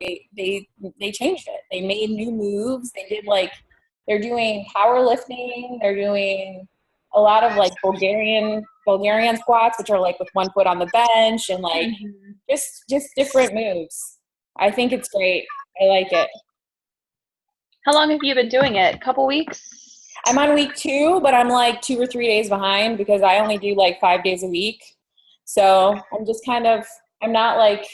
they changed it. They made new moves. They did like, they're doing powerlifting. They're doing a lot of like Bulgarian squats, which are like with one foot on the bench and like just different moves. I think it's great. I like it. How long have you been doing it? A couple weeks? I'm on week 2, but I'm like 2 or 3 days behind because I only do like 5 days a week. So I'm not like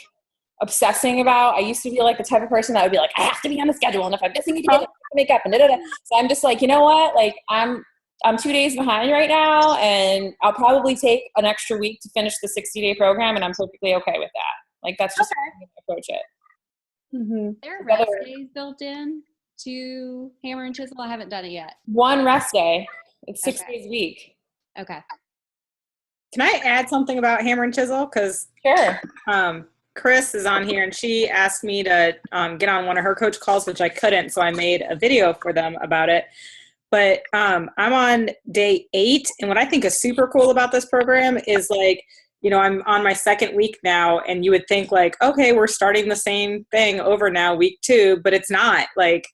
obsessing about, I used to be like the type of person that would be like, I have to be on the schedule. And if I'm missing a day, I have to make up and da-da-da. So I'm just like, you know what? Like I'm 2 days behind right now, and I'll probably take an extra week to finish the 60-day program, and I'm perfectly okay with that. Like that's just how I approach it. Mm-hmm. There are rest days built in to hammer and chisel? I haven't done it yet. 1 rest day. It's 6 days a week. Okay. Can I add something about hammer and chisel? Because sure. Chris is on here, and she asked me to get on one of her coach calls, which I couldn't, so I made a video for them about it. But I'm on day 8, and what I think is super cool about this program is like, you know, I'm on my 2nd week now, and you would think like, okay, we're starting the same thing over now, week 2, but it's not. Like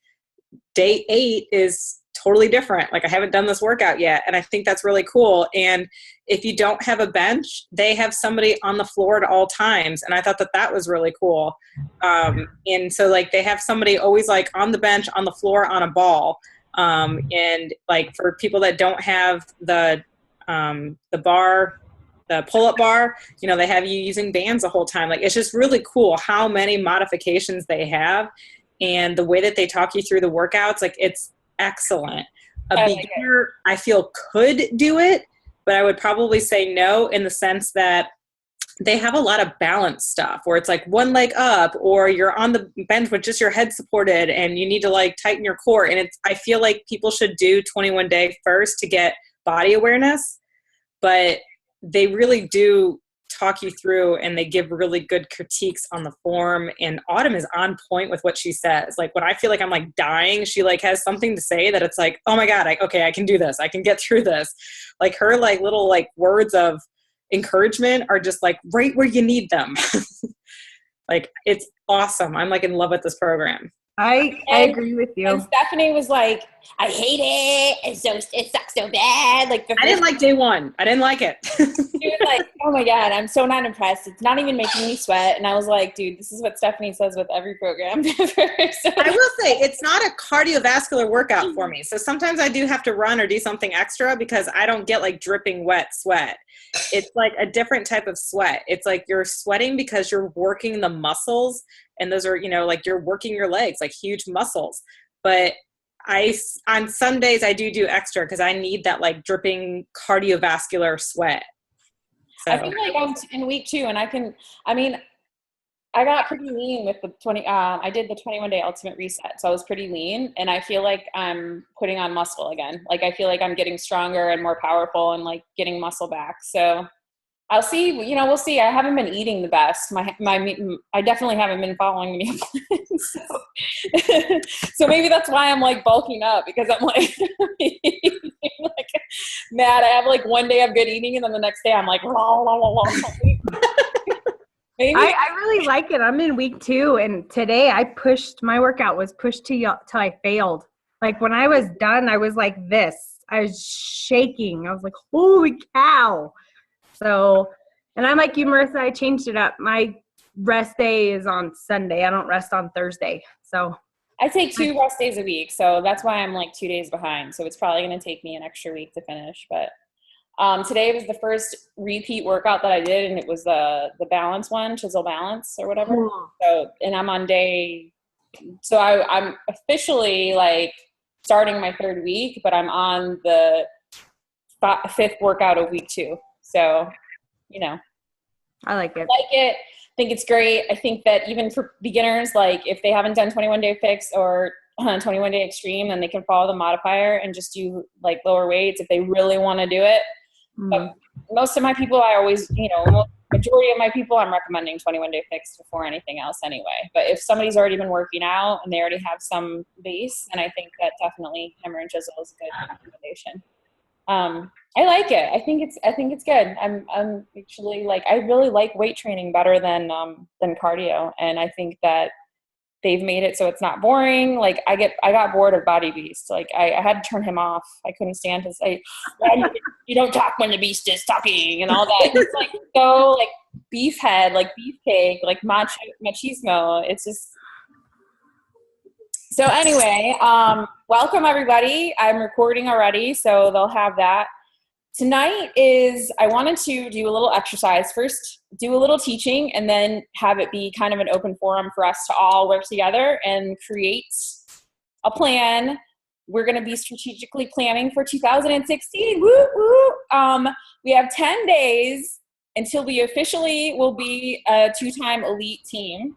day 8 is totally different. Like I haven't done this workout yet, and I think that's really cool. And if you don't have a bench, they have somebody on the floor at all times, and I thought that was really cool. And so like they have somebody always like on the bench, on the floor, on a ball. And like for people that don't have the bar, the pull-up bar, you know, they have you using bands the whole time. Like it's just really cool how many modifications they have, and the way that they talk you through the workouts. Like it's excellent. A beginner, I feel, could do it, but I would probably say no, in the sense that they have a lot of balance stuff where it's like one leg up, or you're on the bench with just your head supported and you need to like tighten your core. And I feel like people should do 21 day first to get body awareness, but they really do talk you through, and they give really good critiques on the form. And Autumn is on point with what she says. Like when I feel like I'm like dying, she like has something to say that it's like, oh my God, okay, I can do this. I can get through this. Like her like little like words of encouragement are just like right where you need them. Like it's awesome. I'm like in love with this program. I agree with you. And Stephanie was like, I hate it. It sucks so bad. Like I didn't like day 1. I didn't like it. She was like, oh my God, I'm so not impressed. It's not even making me sweat. And I was like, dude, this is what Stephanie says with every program. So, I will say it's not a cardiovascular workout for me. So sometimes I do have to run or do something extra because I don't get like dripping wet sweat. It's like a different type of sweat. It's like you're sweating because you're working the muscles, and those are, you know, like you're working your legs, like huge muscles. But on some days I do extra because I need that like dripping cardiovascular sweat. So. I feel like I'm in week 2, and I got pretty lean with the I did the 21 day ultimate reset. So I was pretty lean, and I feel like I'm putting on muscle again. Like I feel like I'm getting stronger and more powerful and like getting muscle back. So I'll see, you know, we'll see. I haven't been eating the best. I definitely haven't been following meal plans. So maybe that's why I'm like bulking up, because I'm like, like mad. I have like one day of good eating, and then the next day I'm like, Maybe. I really like it. I'm in week 2, and today my workout was pushed till I failed. Like when I was done, I was like this. I was shaking. I was like, holy cow. So, and I'm like you, Marissa, I changed it up. My rest day is on Sunday. I don't rest on Thursday. So I take 2 rest days a week. So that's why I'm like 2 days behind. So it's probably going to take me an extra week to finish. But today was the first repeat workout that I did, and it was the balance one, chisel balance or whatever. So, and I'm on day, so I'm officially like starting my 3rd week, but I'm on the 5th workout of week 2. So, you know, I like it. I think it's great. I think that even for beginners, like if they haven't done 21 day fix or 21 day extreme, then they can follow the modifier and just do like lower weights if they really want to do it. But most of my people, majority of my people, I'm recommending 21 day fix before anything else anyway. But if somebody's already been working out and they already have some base, then I think that definitely hammer and chisel is a good recommendation. I like it. I think it's good. I'm actually like, I really like weight training better than cardio. And I think that they've made it so it's not boring. Like I got bored of Body Beast. Like I had to turn him off. I couldn't stand his you don't talk when the beast is talking and all that. It's like so like beef head, like beefcake, like machismo. It's just so anyway, welcome everybody. I'm recording already, so they'll have that. Tonight I wanted to do a little exercise. First, do a little teaching, and then have it be kind of an open forum for us to all work together and create a plan. We're going to be strategically planning for 2016. Woo, woo. We have 10 days until we officially will be a 2-time elite team.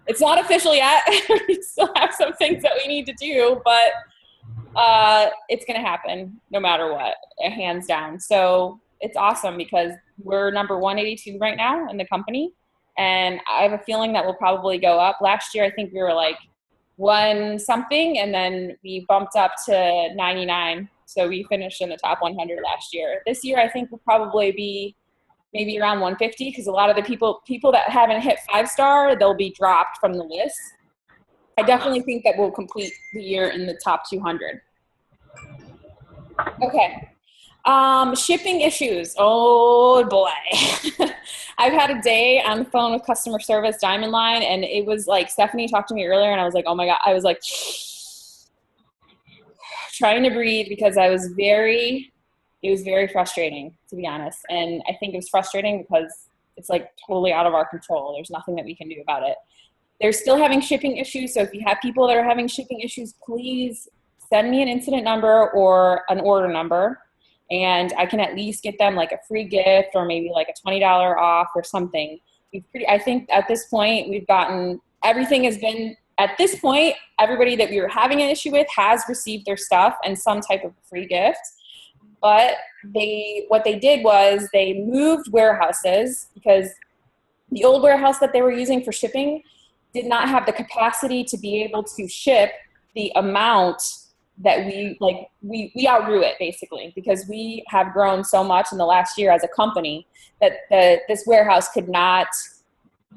It's not official yet. We still have some things that we need to do, but it's going to happen no matter what, hands down. So it's awesome because we're number 182 right now in the company. And I have a feeling that we'll probably go up. Last year, I think we were like 1 something, and then we bumped up to 99. So we finished in the top 100 last year. This year, I think we'll probably be maybe around 150 because a lot of the people that haven't hit 5-star, they'll be dropped from the list. I definitely think that we'll complete the year in the top 200. Okay. Shipping issues. Oh boy. I've had a day on the phone with customer service Diamond Line, and it was like Stephanie talked to me earlier, and I was like, oh my God. I was like trying to breathe because it was very frustrating, to be honest. And I think it was frustrating because it's like totally out of our control. There's nothing that we can do about it. They're still having shipping issues. So if you have people that are having shipping issues, please send me an incident number or an order number, and I can at least get them like a free gift or maybe like a $20 off or something. I think at this point we've gotten, everything has been, at this point, everybody that we were having an issue with has received their stuff and some type of free gift. But what they did was they moved warehouses because the old warehouse that they were using for shipping did not have the capacity to be able to ship the amount that we outgrew it basically because we have grown so much in the last year as a company that this warehouse could not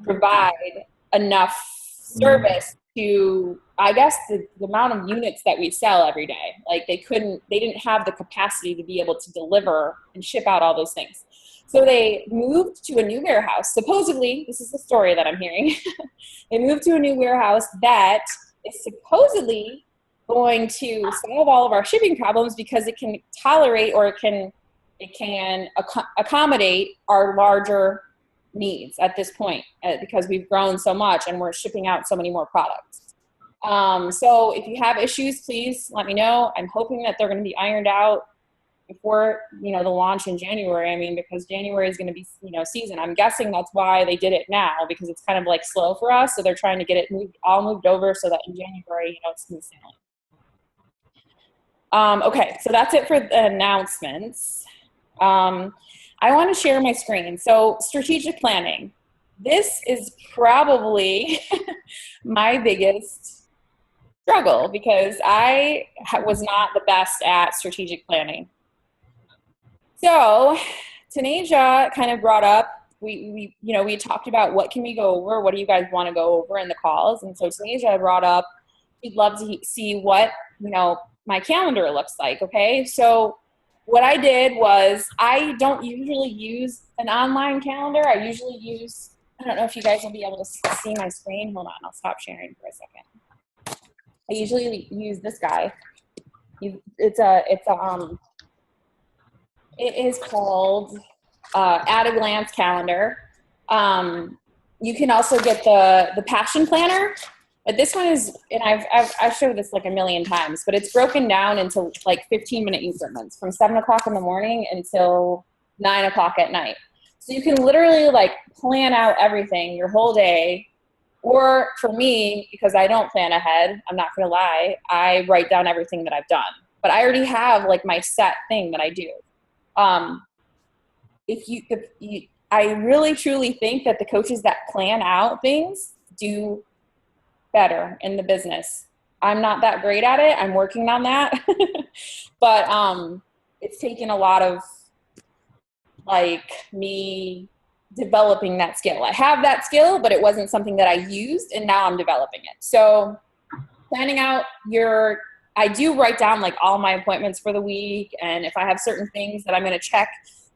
provide enough service to, I guess, the amount of units that we sell every day. Like they didn't have the capacity to be able to deliver and ship out all those things. So they moved to a new warehouse. Supposedly, this is the story that I'm hearing. They moved to a new warehouse that is supposedly going to solve all of our shipping problems because it can tolerate or it can accommodate our larger needs at this point because we've grown so much and we're shipping out so many more products. So if you have issues, please let me know. I'm hoping that they're going to be ironed out before, the launch in January. I mean, because January is going to be, season. I'm guessing that's why they did it now because it's kind of like slow for us. So they're trying to get it moved over so that in January, it's smooth sailing. Okay, so that's it for the announcements. I want to share my screen. So strategic planning. This is probably my biggest struggle because I was not the best at strategic planning. So Tanasia kind of brought up, we talked about what can we go over, what do you guys want to go over in the calls, and so Tanasia brought up, we'd love to see what, my calendar looks like, okay? So what I did was I don't usually use an online calendar. I usually use, I don't know if you guys will be able to see my screen. Hold on, I'll stop sharing for a second. I usually use this guy. It is called At a Glance Calendar. You can also get the Passion Planner, but this one is, and I've showed this like a million times, but it's broken down into like 15-minute increments from 7 o'clock in the morning until 9 o'clock at night. So you can literally like plan out everything, your whole day. Or for me, because I don't plan ahead, I'm not gonna lie, I write down everything that I've done. But I already have like my set thing that I do. I really truly think that the coaches that plan out things do better in the business. I'm not that great at it. I'm working on that. But it's taken a lot of like me developing that skill. I have that skill, but it wasn't something that I used, and now I'm developing it. So planning out I do write down like all my appointments for the week, and if I have certain things that I'm going to check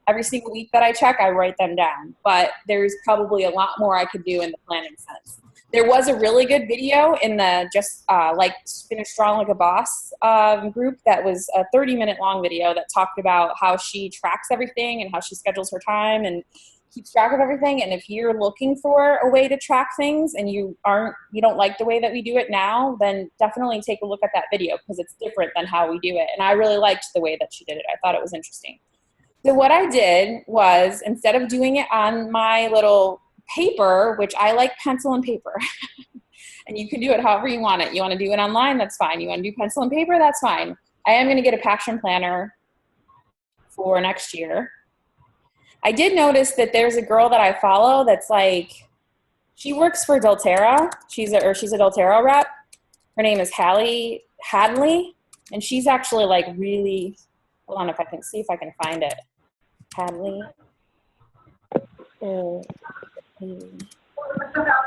every single week that I check, I write them down. But there's probably a lot more I could do in the planning sense. There was a really good video in the like Finish Strong Like a Boss group that was a 30-minute long video that talked about how she tracks everything and how she schedules her time and keeps track of everything. And if you're looking for a way to track things and you don't like the way that we do it now, then definitely take a look at that video, because it's different than how we do it. And I really liked the way that she did it. I thought it was interesting. So what I did was, instead of doing it on my little paper, which I like pencil and paper, and you can do it however you want it. You want to do it online, that's fine. You want to do pencil and paper, that's fine. I am going to get a passion planner for next year. I did notice that there's a girl that I follow that's like, she works for doTERRA. She's a doTERRA rep. Her name is Hallie Hadley, and she's actually like really, hold on, if I can see if I can find it. Hadley.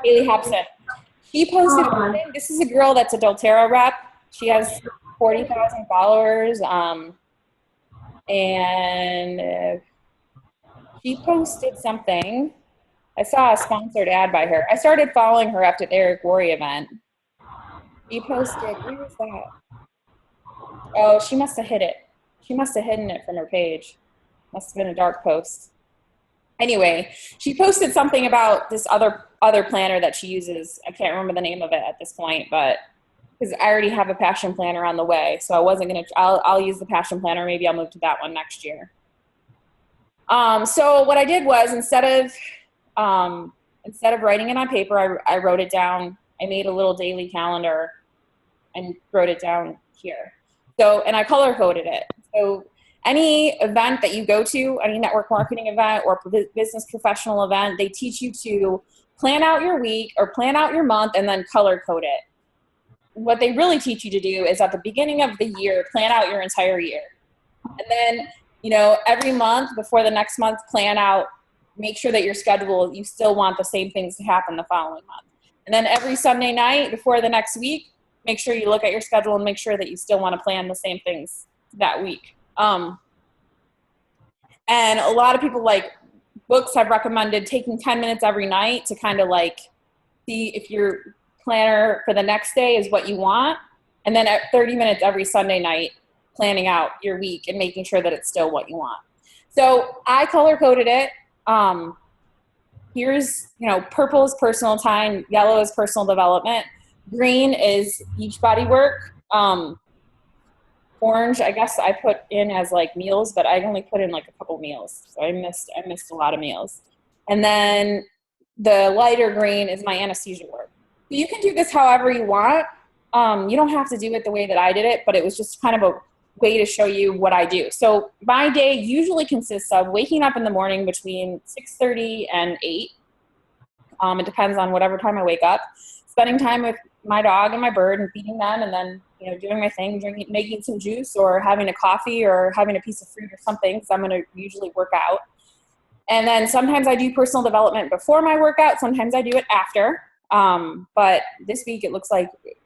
Haley Hobson. She posted, this is a girl that's a doTERRA rep. She has 40,000 followers. And she posted something. I saw a sponsored ad by her. I started following her after the Eric Worre event. She posted, where was that? Oh, she must have hid it. She must have hidden it from her page. Must have been a dark post. Anyway, she posted something about this other planner that she uses. I can't remember the name of it at this point, but because I already have a passion planner on the way, so I wasn't gonna. I'll use the passion planner. Maybe I'll move to that one next year. So what I did was, instead of writing it on paper, I wrote it down. I made a little daily calendar and wrote it down here. So, and I color coded it. So any event that you go to, any network marketing event or business professional event, they teach you to plan out your week or plan out your month and then color code it. What they really teach you to do is, at the beginning of the year, plan out your entire year. And then, every month before the next month, plan out, make sure that your schedule, you still want the same things to happen the following month. And then every Sunday night before the next week, make sure you look at your schedule and make sure that you still want to plan the same things that week. And a lot of people, like, books have recommended taking 10 minutes every night to kind of like see if your planner for the next day is what you want. And then at 30 minutes every Sunday night, planning out your week and making sure that it's still what you want. So I color coded it. Here's, purple is personal time, yellow is personal development, green is Beachbody work. Orange, I guess I put in as like meals, but I only put in like a couple meals. So I missed a lot of meals. And then the lighter green is my anesthesia work. You can do this however you want. You don't have to do it the way that I did it, but it was just kind of a way to show you what I do. So my day usually consists of waking up in the morning between 6:30 and 8. It depends on whatever time I wake up. Spending time with my dog and my bird and feeding them, and then doing my thing, making some juice or having a coffee or having a piece of fruit or something, because I'm going to usually work out. And then sometimes I do personal development before my workout. Sometimes I do it after. But this week it looks like, it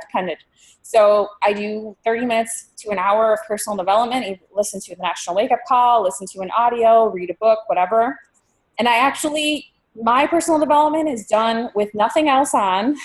depended. So I do 30 minutes to an hour of personal development. You listen to the National Wake Up Call, listen to an audio, read a book, whatever. And my personal development is done with nothing else on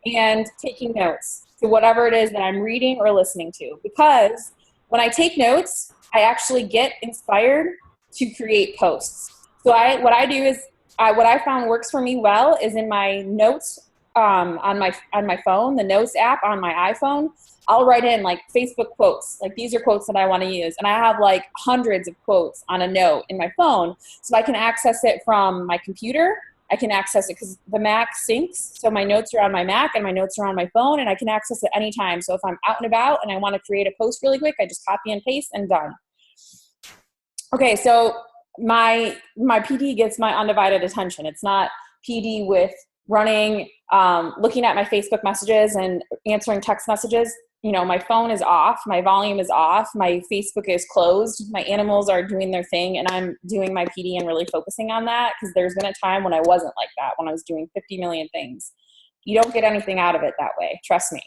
and taking notes to whatever it is that I'm reading or listening to. Because when I take notes, I actually get inspired to create posts. So what I do is, what I found works for me well is in my notes on my phone, the notes app on my iPhone, I'll write in like Facebook quotes. Like, these are quotes that I want to use. And I have like hundreds of quotes on a note in my phone. So I can access it from my computer. I can access it because the Mac syncs. So my notes are on my Mac and my notes are on my phone, and I can access it anytime. So if I'm out and about and I want to create a post really quick, I just copy and paste and done. Okay, so my PD gets my undivided attention. It's not PD with running, looking at my Facebook messages and answering text messages. my phone is off, my volume is off, my Facebook is closed, my animals are doing their thing, and I'm doing my PD and really focusing on that, because there's been a time when I wasn't like that, when I was doing 50 million things. You don't get anything out of it that way, trust me.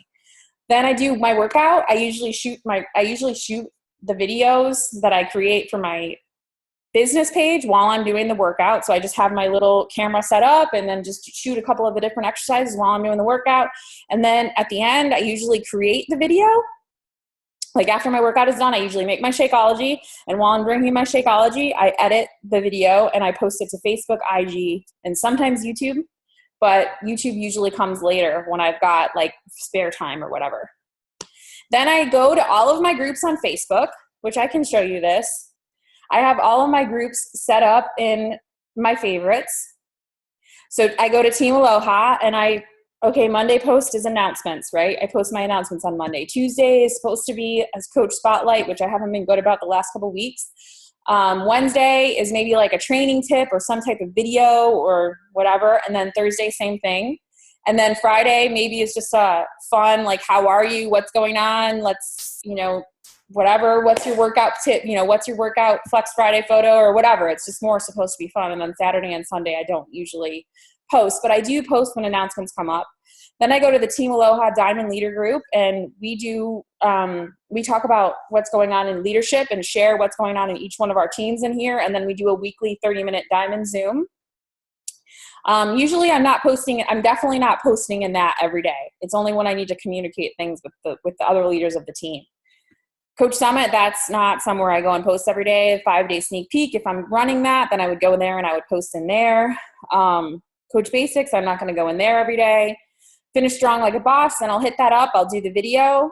Then I do my workout. I usually shoot the videos that I create for my business page while I'm doing the workout. So I just have my little camera set up and then just shoot a couple of the different exercises while I'm doing the workout. And then at the end, I usually create the video. Like after my workout is done, I usually make my Shakeology. And while I'm drinking my Shakeology, I edit the video and I post it to Facebook, IG, and sometimes YouTube. But YouTube usually comes later when I've got like spare time or whatever. Then I go to all of my groups on Facebook, which I can show you this. I have all of my groups set up in my favorites. So I go to Team Aloha and Monday post is announcements, right? I post my announcements on Monday. Tuesday is supposed to be as Coach Spotlight, which I haven't been good about the last couple of weeks. Wednesday is maybe like a training tip or some type of video or whatever. And then Thursday, same thing. And then Friday, maybe it's just fun, like, how are you? What's going on? Let's, whatever. What's your workout tip? What's your workout Flex Friday photo or whatever. It's just more supposed to be fun. And then Saturday and Sunday, I don't usually post, but I do post when announcements come up. Then I go to the Team Aloha Diamond Leader Group, and we talk about what's going on in leadership and share what's going on in each one of our teams in here. And then we do a weekly 30-minute Diamond Zoom. Usually I'm definitely not posting in that every day. It's only when I need to communicate things with the other leaders of the team. Coach Summit, that's not somewhere I go and post every day. 5-day sneak peek. If I'm running that, then I would go in there and I would post in there. Coach Basics, I'm not going to go in there every day. Finish Strong Like a Boss, and I'll hit that up. I'll do the video.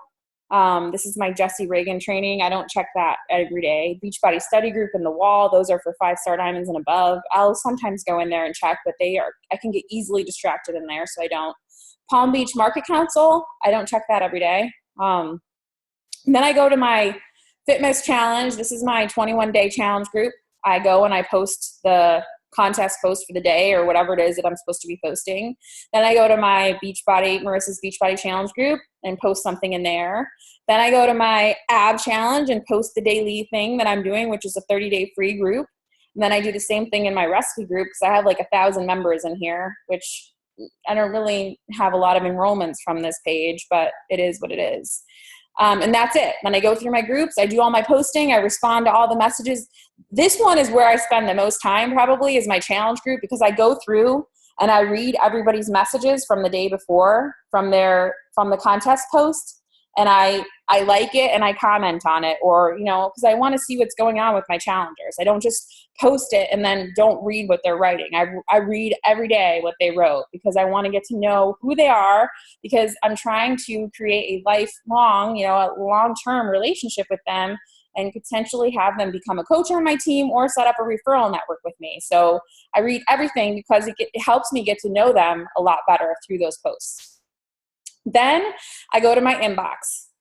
This is my Jesse Reagan training. I don't check that every day. Beachbody Study Group and The Wall, those are for 5-star diamonds and above. I'll sometimes go in there and check, but I can get easily distracted in there, so I don't. Palm Beach Market Council, I don't check that every day. Then I go to my Fitness Challenge. This is my 21-day challenge group. I go and I post the contest post for the day or whatever it is that I'm supposed to be posting. Then I go to my Marissa's Beachbody Challenge group and post something in there. Then I go to my ab challenge and post the daily thing that I'm doing, which is a 30-day free group. And then I do the same thing in my recipe group because I have like 1,000 members in here, which I don't really have a lot of enrollments from this page, but it is what it is. And that's it. Then I go through my groups. I do all my posting. I respond to all the messages. This one is where I spend the most time probably, is my challenge group, because I go through and I read everybody's messages from the day before from the contest post. And I like it and I comment on it, or, because I want to see what's going on with my challengers. I don't just post it and then don't read what they're writing. I read every day what they wrote because I want to get to know who they are, because I'm trying to create a lifelong, a long-term relationship with them and potentially have them become a coach on my team or set up a referral network with me. So I read everything because it helps me get to know them a lot better through those posts. Then I go to my inbox.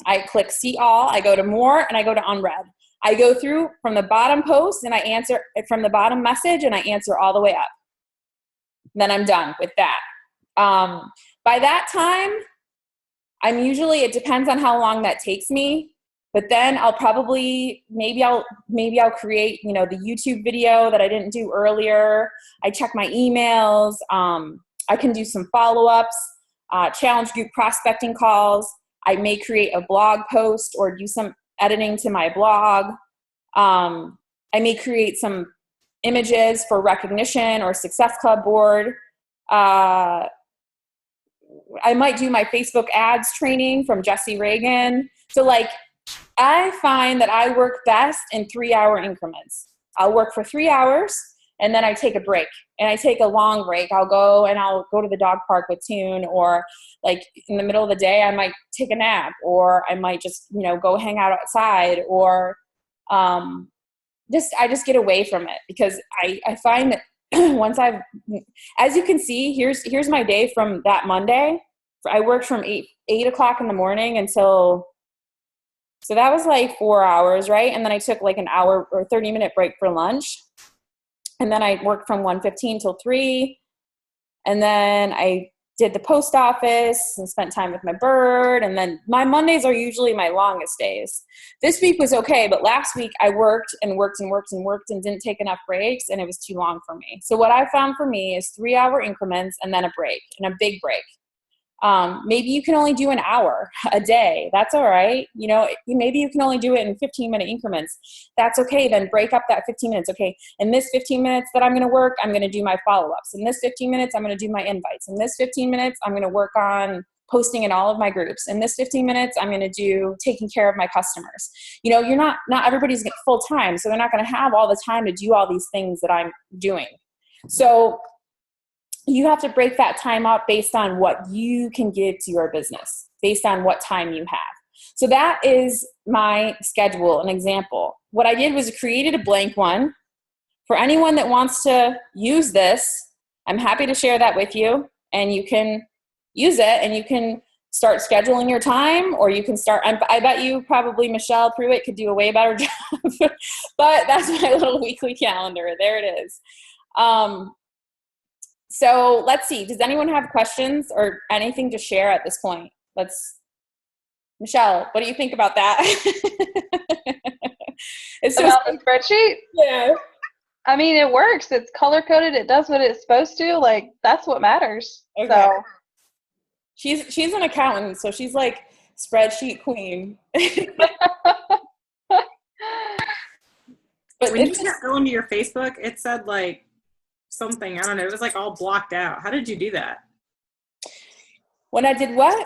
I click see all, I go to more, and I go to unread. I go through from the bottom post and I answer from the bottom message and I answer all the way up. Then I'm done with that. By that time, it depends on how long that takes me, but then I'll probably, maybe I'll create, the YouTube video that I didn't do earlier. I check my emails. I can do some follow-ups. Challenge group prospecting calls. I may create a blog post or do some editing to my blog. I may create some images for recognition or Success Club board. I might do my Facebook ads training from Jesse Reagan. So I find that I work best in 3-hour increments. I'll work for 3 hours and then I take a break, and I take a long break. I'll go to the dog park with Tune, or in the middle of the day, I might take a nap, or I might just, go hang out outside, or I just get away from it, because I find that as you can see, here's my day from that Monday. I worked from 8 o'clock in the morning until, so that was 4 hours, right? And then I took an hour or 30-minute break for lunch. And then I worked from 1:15 till 3. And then I did the post office and spent time with my bird. And then my Mondays are usually my longest days. This week was okay, but last week I worked and didn't take enough breaks, and it was too long for me. So what I found for me is 3-hour increments and then a break, and a big break. Maybe you can only do an hour a day. That's all right. You know, maybe you can only do it in 15-minute increments. That's okay. Then break up that 15 minutes. Okay. In this 15 minutes that I'm going to work, I'm going to do my follow-ups. In this 15 minutes, I'm going to do my invites. In this 15 minutes, I'm going to work on posting in all of my groups. In this 15 minutes, I'm going to do taking care of my customers. You know, not everybody's full time, so they're not going to have all the time to do all these things that I'm doing. So you have to break that time up based on what you can give to your business, based on what time you have. So that is my schedule, an example. What I did was created a blank one. For anyone that wants to use this, I'm happy to share that with you, and you can use it, and you can start scheduling your time, or you can start, I bet you probably Michelle Pruitt could do a way better job, but that's my little weekly calendar. There it is. So let's see. Does anyone have questions or anything to share at this point? Michelle, what do you think about that? It's about the spreadsheet? Yeah. I mean, it works. It's color coded. It does what it's supposed to. Like, that's what matters. Okay. So she's an accountant, so she's like spreadsheet queen. But when you go into your Facebook, it said like something, I don't know, it was like all blocked out. How did you do that? When I did what?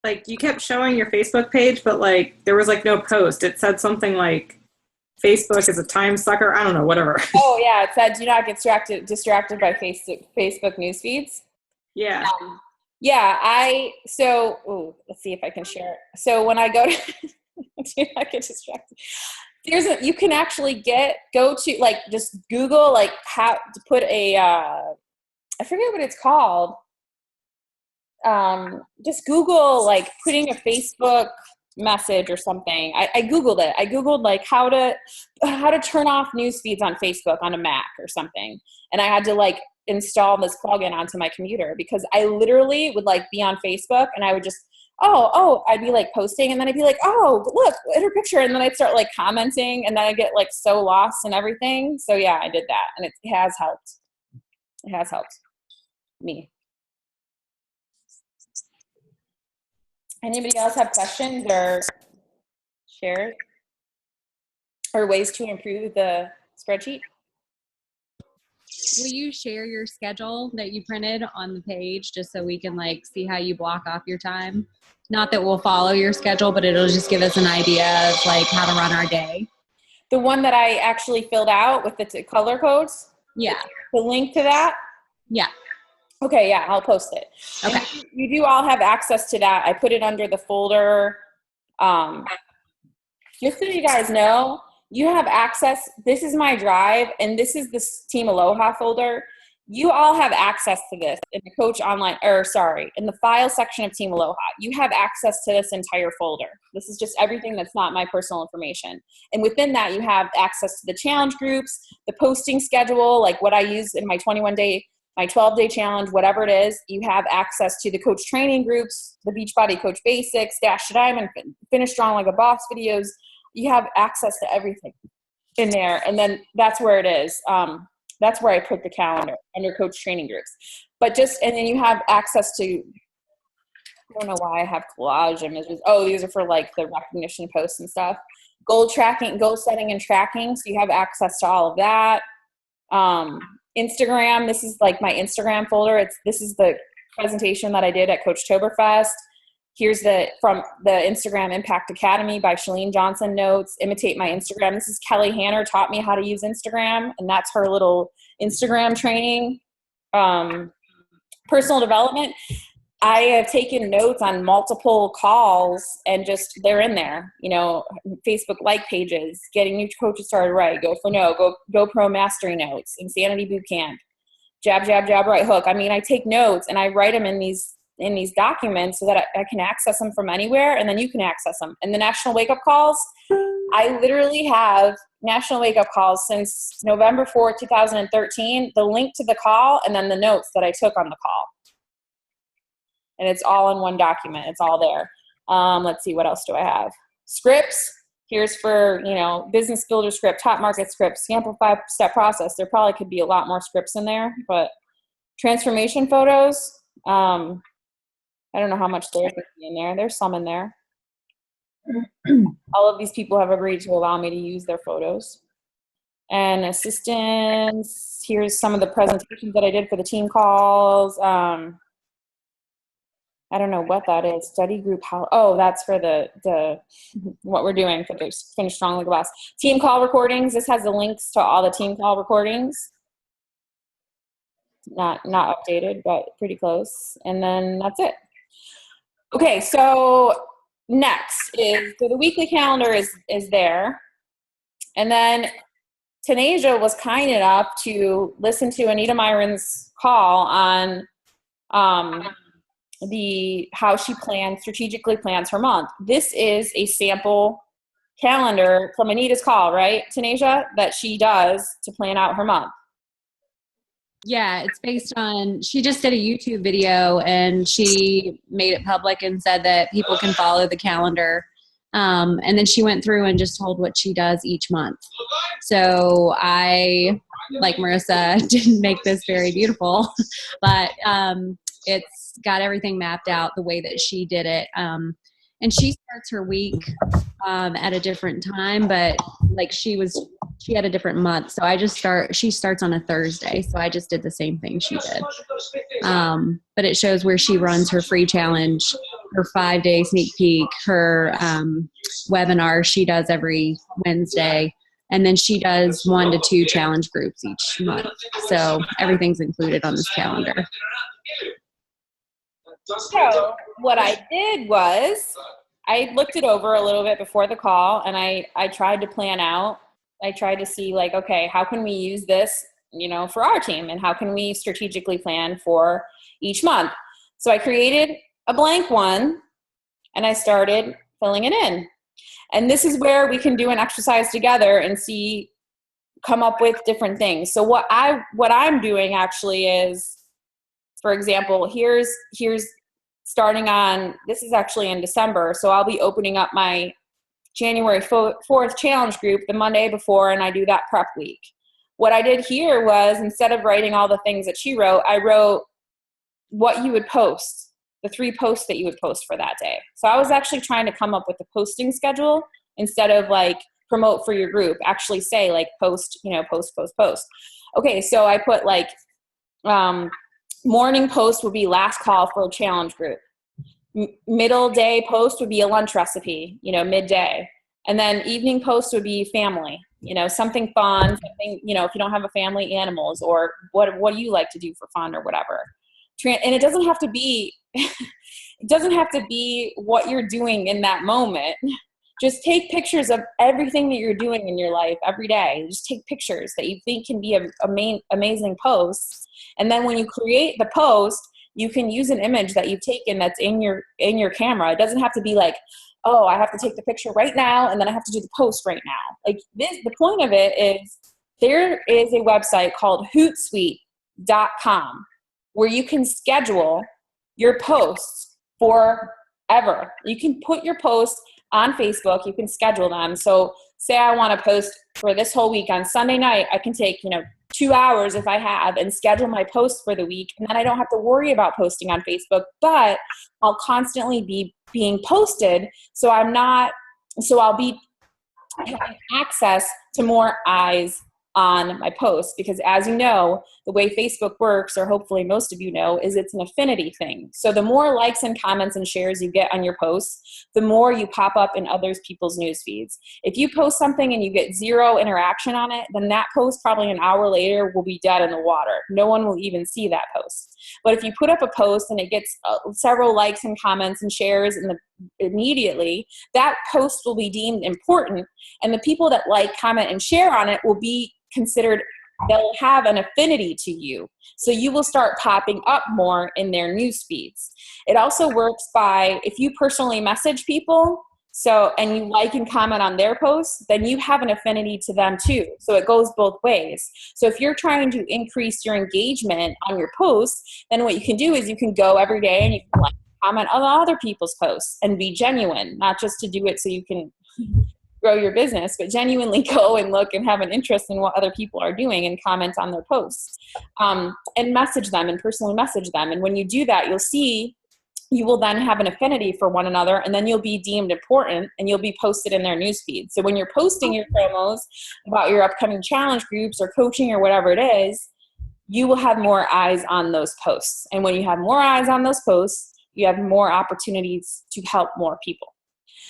Like you kept showing your Facebook page, but like there was like no post. It said something like Facebook is a time sucker. I don't know, whatever. Oh yeah, it said do not get distracted by Facebook news feeds. Yeah. Let's see if I can share it. So when I go to do not get distracted. You can actually go to like just Google like how to put I forget what it's called. Just Google like putting a Facebook message or something. I Googled it. I Googled like how to turn off news feeds on Facebook on a Mac or something. And I had to like install this plugin onto my computer because I literally would like be on Facebook and I would just I'd be like posting and then I'd be like, oh, look at her picture. And then I'd start like commenting and then I'd get like so lost in everything. So yeah, I did that and it has helped. It has helped me. Anybody else have questions or share or ways to improve the spreadsheet? Will you share your schedule that you printed on the page just so we can like see how you block off your time? Not that we'll follow your schedule, but it'll just give us an idea of like how to run our day. The one that I actually filled out with the color codes? Yeah. The link to that? Yeah. Okay, yeah, I'll post it. Okay. And you do all have access to that. I put it under the folder. Just so you guys know, you have access. This is my drive, and this is the Team Aloha folder. You all have access to this in the in the file section of Team Aloha. You have access to this entire folder. This is just everything that's not my personal information. And within that, you have access to the challenge groups, the posting schedule, like what I use in my 21-day, my 12-day challenge, whatever it is. You have access to the coach training groups, the Beachbody Coach Basics, Dash to Diamond, Finish Strong Like a Boss videos. You have access to everything in there. And then that's where it is. That's where I put the calendar under coach training groups. And then you have access to, I don't know why I have collage images. Oh, these are for like the recognition posts and stuff. Goal setting and tracking. So you have access to all of that. Instagram, this is like my Instagram folder. This is the presentation that I did at Coachtoberfest. Here's from the Instagram Impact Academy by Shalene Johnson notes, imitate my Instagram. This is Kelly Hanner taught me how to use Instagram, and that's her little Instagram training. Personal development. I have taken notes on multiple calls and just they're in there, Facebook like pages, getting new coaches started right, go for no, go pro mastery notes, insanity boot camp, jab, jab, jab, right hook. I mean, I take notes and I write them in these documents so that I can access them from anywhere and then you can access them. And the national wake up calls, I literally have national wake up calls since November 4th, 2013, the link to the call and then the notes that I took on the call. and it's all in one document. It's all there. Let's see, what else do I have? Scripts. Here's for, business builder script, top market script, sample 5-step process. There probably could be a lot more scripts in there, but transformation photos. I don't know how much there could be in there. There's some in there. All of these people have agreed to allow me to use their photos. And assistance, here's some of the presentations that I did for the team calls. I don't know what that is. Study group, that's for the what we're doing for the Finish Strong Like a Boss. Team call recordings, this has the links to all the team call recordings. Not updated, but pretty close. And then that's it. Okay, so next is, so the weekly calendar is there. And then Tanasia was kind enough to listen to Anita Myron's call on how she strategically plans her month. This is a sample calendar from Anita's call, right, Tanasia, that she does to plan out her month. Yeah, it's based on, she just did a YouTube video and she made it public and said that people can follow the calendar. And then she went through and just told what she does each month. So I, like Marissa, didn't make this very beautiful, but it's got everything mapped out the way that she did it. And she starts her week at a different time, but like she had a different month. So she starts on a Thursday. So I just did the same thing she did. But it shows where she runs her free challenge, her 5-day sneak peek, her webinar she does every Wednesday. And then she does 1 to 2 challenge groups each month. So everything's included on this calendar. So what I did was I looked it over a little bit before the call, and I tried to plan out. I tried to see, like, okay, how can we use this, for our team, and how can we strategically plan for each month? So I created a blank one, and I started filling it in. And this is where we can do an exercise together and come up with different things. So what I'm doing actually is, for example, here's starting on, this is actually in December, so I'll be opening up my January 4th challenge group the Monday before, and I do that prep week. What I did here was, instead of writing all the things that she wrote, I wrote what you would post, the 3 posts that you would post for that day. So I was actually trying to come up with a posting schedule instead of like promote for your group, actually say like post. Okay, so I put like, morning post would be last call for a challenge group. Middle day post would be a lunch recipe, midday. And then evening post would be family, something fun, something, if you don't have a family, animals, or what do you like to do for fun or whatever. And it doesn't have to be, what you're doing in that moment. Just take pictures of everything that you're doing in your life every day. Just take pictures that you think can be amazing posts. And then when you create the post, you can use an image that you've taken that's in your camera. It doesn't have to be like, oh, I have to take the picture right now and then I have to do the post right now. Like this, the point of it is there is a website called hootsuite.com where you can schedule your posts forever. You can put your posts on Facebook, you can schedule them. So say I want to post for this whole week on Sunday night, I can take, 2 hours if I have and schedule my posts for the week. And then I don't have to worry about posting on Facebook, but I'll constantly be being posted. So I'll be having access to more eyes on my posts, because as you know, the way Facebook works, or hopefully most of you know, is it's an affinity thing. So the more likes and comments and shares you get on your posts, the more you pop up in others people's news feeds. If you post something and you get 0 interaction on it, then that post probably an hour later will be dead in the water. No one will even see that post. But if you put up a post and it gets several likes and comments and shares immediately, that post will be deemed important, and the people that like, comment, and share on it will be considered, they'll have an affinity to you. So you will start popping up more in their news feeds. It also works by, if you personally message people, and you like and comment on their posts, then you have an affinity to them too. So it goes both ways. So if you're trying to increase your engagement on your posts, then what you can do is you can go every day and you can like comment on other people's posts and be genuine, not just to do it so you can grow your business, but genuinely go and look and have an interest in what other people are doing and comment on their posts, and message them and personally message them. And when you do that, you'll see you will then have an affinity for one another, and then you'll be deemed important and you'll be posted in their newsfeed. So when you're posting your promos about your upcoming challenge groups or coaching or whatever it is, you will have more eyes on those posts. And when you have more eyes on those posts, you have more opportunities to help more people.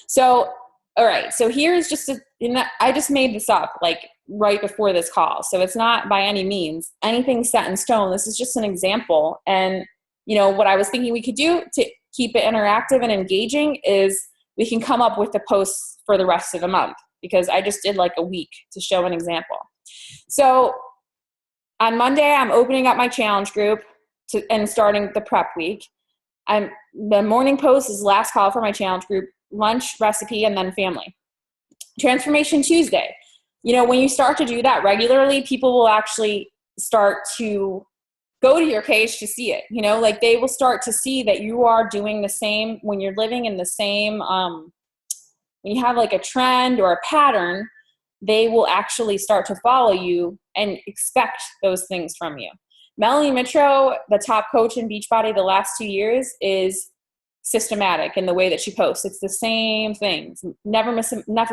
So, all right. So here's just I just made this up like right before this call. So it's not by any means anything set in stone. This is just an example. And what I was thinking we could do to keep it interactive and engaging is we can come up with the posts for the rest of the month, because I just did like a week to show an example. So on Monday, I'm opening up my challenge group and starting the prep week. The morning post is last call for my challenge group, lunch, recipe, and then family. Transformation Tuesday. When you start to do that regularly, people will actually start to go to your page to see it. Like they will start to see that you are doing the same when you're living in the same, when you have like a trend or a pattern, they will actually start to follow you and expect those things from you. Melanie Mitro, the top coach in Beachbody the last 2 years, is systematic in the way that she posts. It's the same things. Never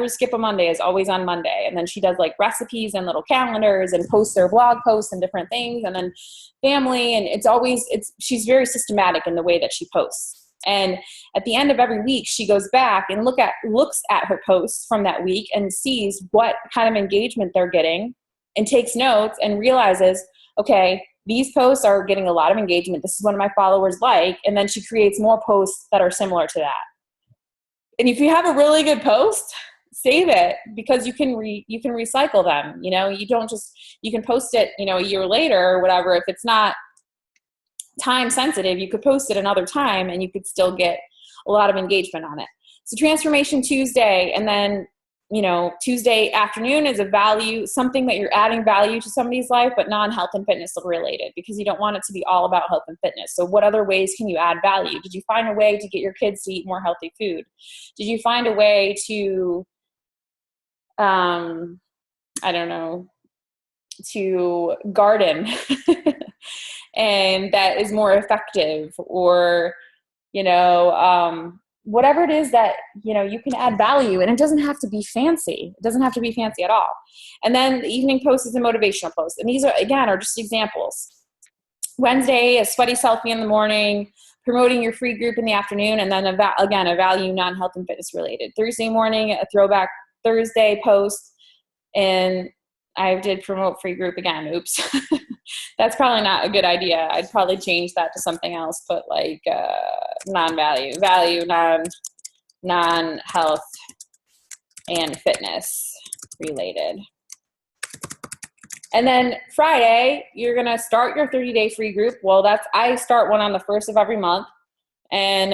skip a Monday, is always on Monday. And then she does like recipes and little calendars and posts her blog posts and different things. And then family. And she's very systematic in the way that she posts. And at the end of every week, she goes back and looks at her posts from that week and sees what kind of engagement they're getting and takes notes and realizes, okay, these posts are getting a lot of engagement. This is what my followers like. And then she creates more posts that are similar to that. And if you have a really good post, save it, because you can recycle them. You can post it, a year later or whatever. If it's not time sensitive, you could post it another time and you could still get a lot of engagement on it. So Transformation Tuesday, and then Tuesday afternoon is something that you're adding value to somebody's life, but non-health and fitness related, because you don't want it to be all about health and fitness. So what other ways can you add value? Did you find a way to get your kids to eat more healthy food? Did you find a way to, to garden and that is more effective? Or, whatever it is that, you can add value, and it doesn't have to be fancy. It doesn't have to be fancy at all. And then the evening post is a motivational post. And these are just examples. Wednesday, a sweaty selfie in the morning, promoting your free group in the afternoon, and then a value non-health and fitness related. Thursday morning, a throwback Thursday post, and I did promote free group again. Oops. That's probably not a good idea. I'd probably change that to something else, put like non-value, non-health and fitness related. And then Friday, you're going to start your 30-day free group. Well, I start one on the 1st of every month. And,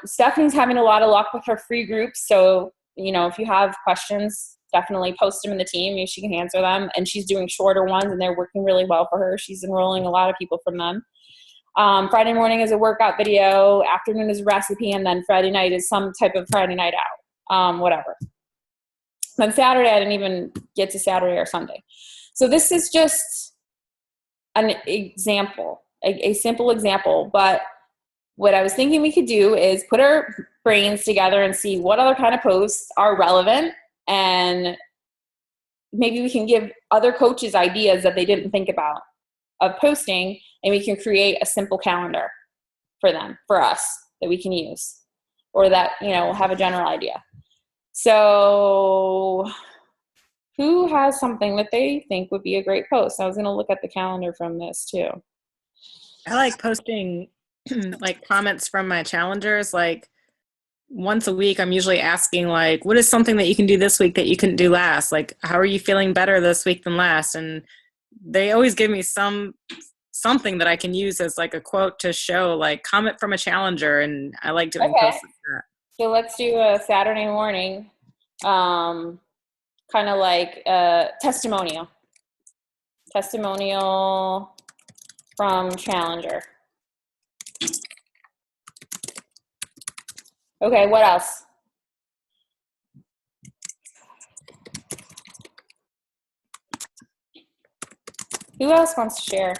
Stephanie's having a lot of luck with her free groups. So, if you have questions, definitely post them in the team. Maybe she can answer them. And she's doing shorter ones, and they're working really well for her. She's enrolling a lot of people from them. Friday morning is a workout video. Afternoon is a recipe. And then Friday night is some type of Friday night out, whatever. Then Saturday, I didn't even get to Saturday or Sunday. So this is just an example, a simple example. But what I was thinking we could do is put our brains together and see what other kind of posts are relevant. And maybe we can give other coaches ideas that they didn't think about of posting, and we can create a simple calendar for us that we can use, or that, we'll have a general idea. So who has something that they think would be a great post? I was going to look at the calendar from this too. I like posting like comments from my challengers. Like once a week, I'm usually asking like, what is something that you can do this week that you couldn't do last? Like, how are you feeling better this week than last? And they always give me something that I can use as like a quote to show, like, comment from a challenger. And I like doing posts like that. So let's do a Saturday morning, kind of like a testimonial from challenger. Okay, what else? Who else wants to share?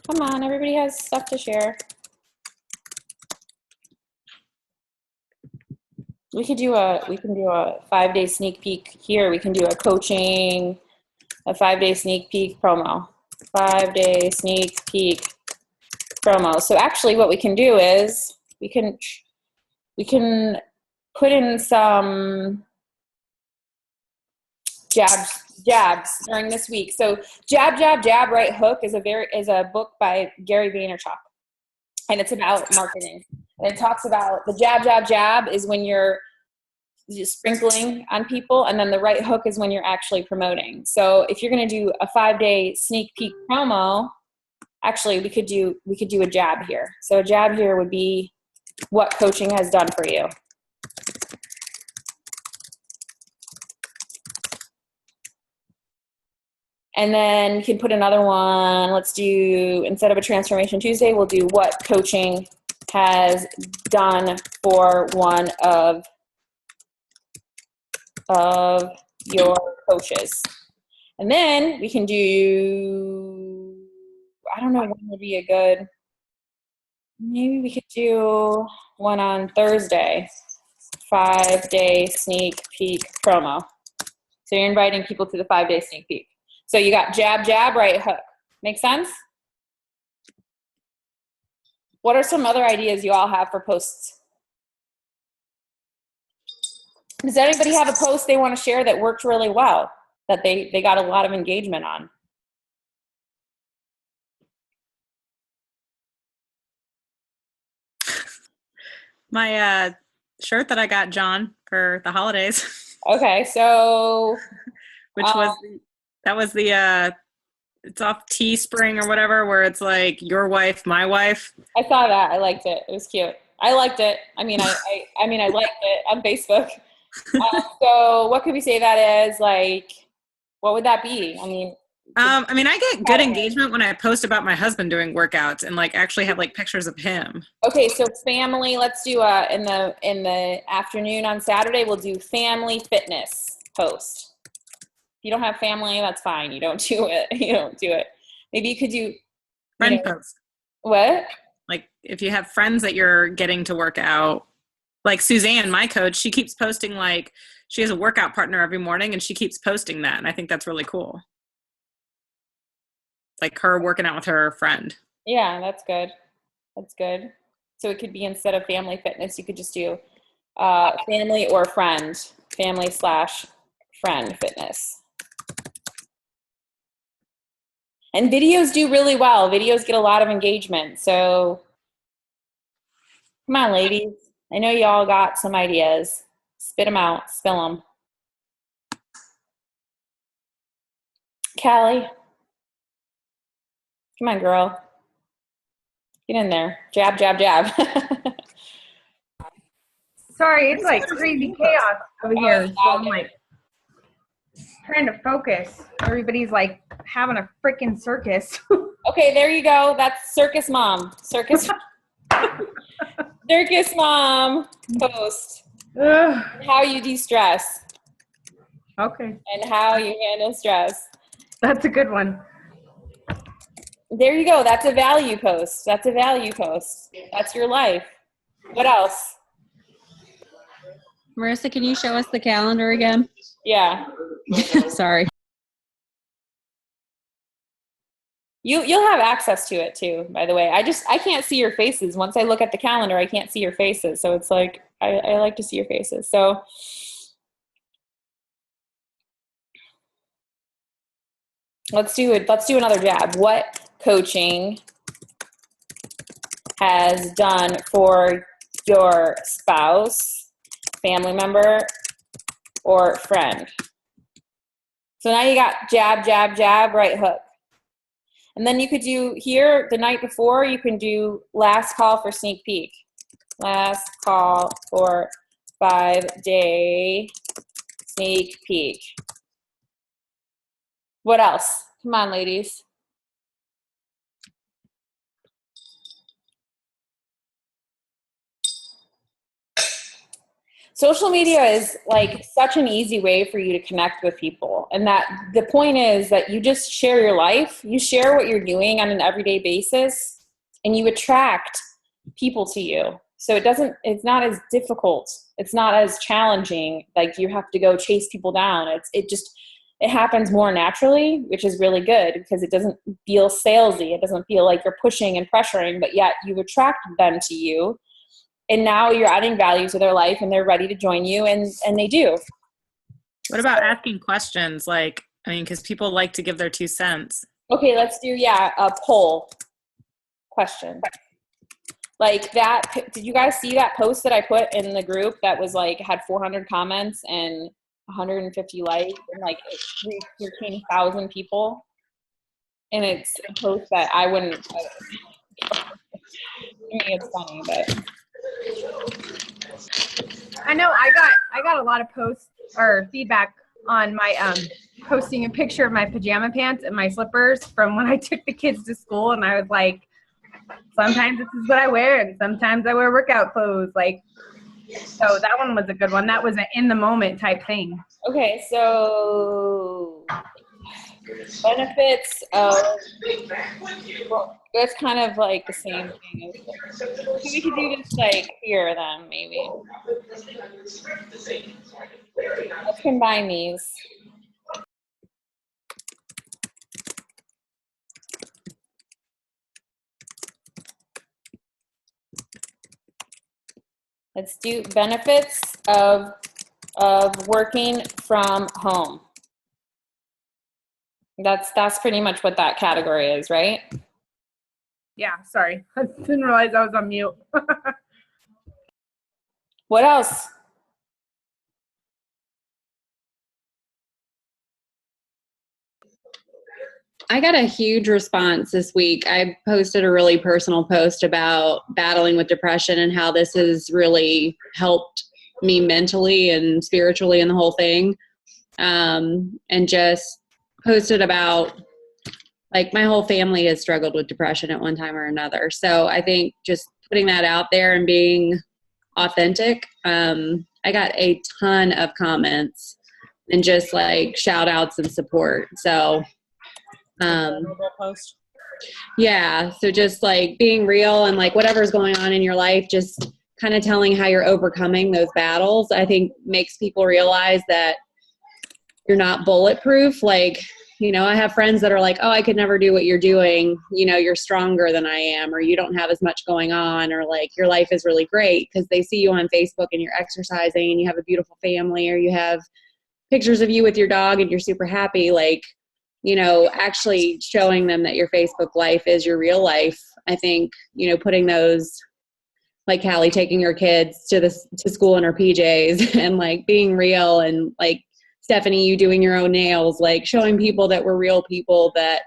Come on, everybody has stuff to share. We can do a 5-day sneak peek here. We can do a 5-day sneak peek promo. 5-day sneak peek promo. So actually what we can do is we can put in some jabs during this week. So Jab, Jab, Jab, Right Hook is a book by Gary Vaynerchuk, and it's about marketing. And it talks about the jab, jab, jab is when you're just sprinkling on people, and then the right hook is when you're actually promoting. So if you're going to do a 5-day sneak peek promo, actually we could do a jab here. So a jab here would be what coaching has done for you. And then you can put another one. Let's do, instead of a Transformation Tuesday, we'll do what coaching has done for one of your coaches. And then we can do, I don't know, when would be a good, maybe we could do one on Thursday, 5-day sneak peek promo. So you're inviting people to the 5-day sneak peek. So you got jab, jab, right hook. Make sense? What are some other ideas you all have for posts? Does anybody have a post they want to share that worked really well, that they got a lot of engagement on? My shirt that I got John for the holidays. Okay, so Which was it's off Teespring or whatever, where it's like your wife, my wife. I saw that. I liked it. It was cute. I liked it. I mean, I liked it on Facebook. So what could we say that is? Like, what would that be? I get good engagement when I post about my husband doing workouts and like actually have like pictures of him. Okay, so family. Let's do in the afternoon on Saturday. We'll do family fitness post. If you don't have family, that's fine. You don't do it. You don't do it. Maybe you could do Friend post. What? Like if you have friends that you're getting to work out, like Suzanne, my coach, she keeps posting like she has a workout partner every morning and she keeps posting that. And I think that's really cool. Like her working out with her friend. Yeah, that's good. That's good. So it could be, instead of family fitness, you could just do family or friend, family/friend fitness. And videos do really well. Videos get a lot of engagement. So come on, ladies. I know you all got some ideas. Spit them out. Spill them. Callie. Come on, girl. Get in there. Jab, jab, jab. Sorry, it's like crazy chaos over here. So I'm like trying to focus. Everybody's like having a freaking circus. Okay, there you go. That's circus mom. Circus mom post. Ugh. How you de-stress. Okay, And how you handle stress. that's a good one. There you go. That's a value post. That's a value post. That's your life. What else? Marissa, can you show us the calendar again? Yeah. Sorry. You'll have access to it too, by the way. I can't see your faces. Once I look at the calendar, I can't see your faces. So it's like I like to see your faces. So let's do it. Let's do another jab. What coaching has done for your spouse, family member, or friend? So now you got jab, jab, jab, right hook. And then you could do here the night before, you can do last call for sneak peek. Last call for 5-day sneak peek. What else? Come on, ladies. social media is like such an easy way for you to connect with people. And that the point is that you just share your life, you share what you're doing on an everyday basis, and you attract people to you. So it's not as difficult. It's not as challenging. Like you have to go chase people down. It happens more naturally, which is really good because it doesn't feel salesy. It doesn't feel like you're pushing and pressuring, but yet you attract them to you. And now you're adding value to their life and they're ready to join you, and they do. What about asking questions? Like, I mean, because people like to give their 2 cents. Okay, let's do, a poll question. Like that, did you guys see that post that I put in the group that was like, had 400 comments and 150 likes and like 13,000 people? And it's a post that I wouldn't, I mean, it's funny, but. I know I got a lot of posts or feedback on my posting a picture of my pajama pants and my slippers from when I took the kids to school, and I was like, sometimes this is what I wear and sometimes I wear workout clothes. Like, so that one was a good one. That was an in the moment type thing. Okay, so benefits of, well, that's kind of like the same thing. We could do this like here then, maybe. Let's combine these. Let's do benefits of working from home. That's pretty much what that category is, right? Yeah, sorry. I didn't realize I was on mute. What else? I got a huge response this week. I posted a really personal post about battling with depression and how this has really helped me mentally and spiritually and the whole thing. And just posted about, like, my whole family has struggled with depression at one time or another. So I think just putting that out there and being authentic, I got a ton of comments and just like shout outs and support. So Post. yeah, so just like being real and like whatever's going on in your life, just kind of telling how you're overcoming those battles, I think makes people realize that you're not bulletproof. Like, you know, I have friends that are like, oh, I could never do what you're doing. You know, you're stronger than I am, or you don't have as much going on, or like your life is really great because they see you on Facebook and you're exercising and you have a beautiful family, or you have pictures of you with your dog and you're super happy. Like, you know, actually showing them that your Facebook life is your real life. I think, you know, putting those, like Callie taking her kids to school in her PJs and like being real, and like Stephanie, you doing your own nails, like showing people that we're real people that,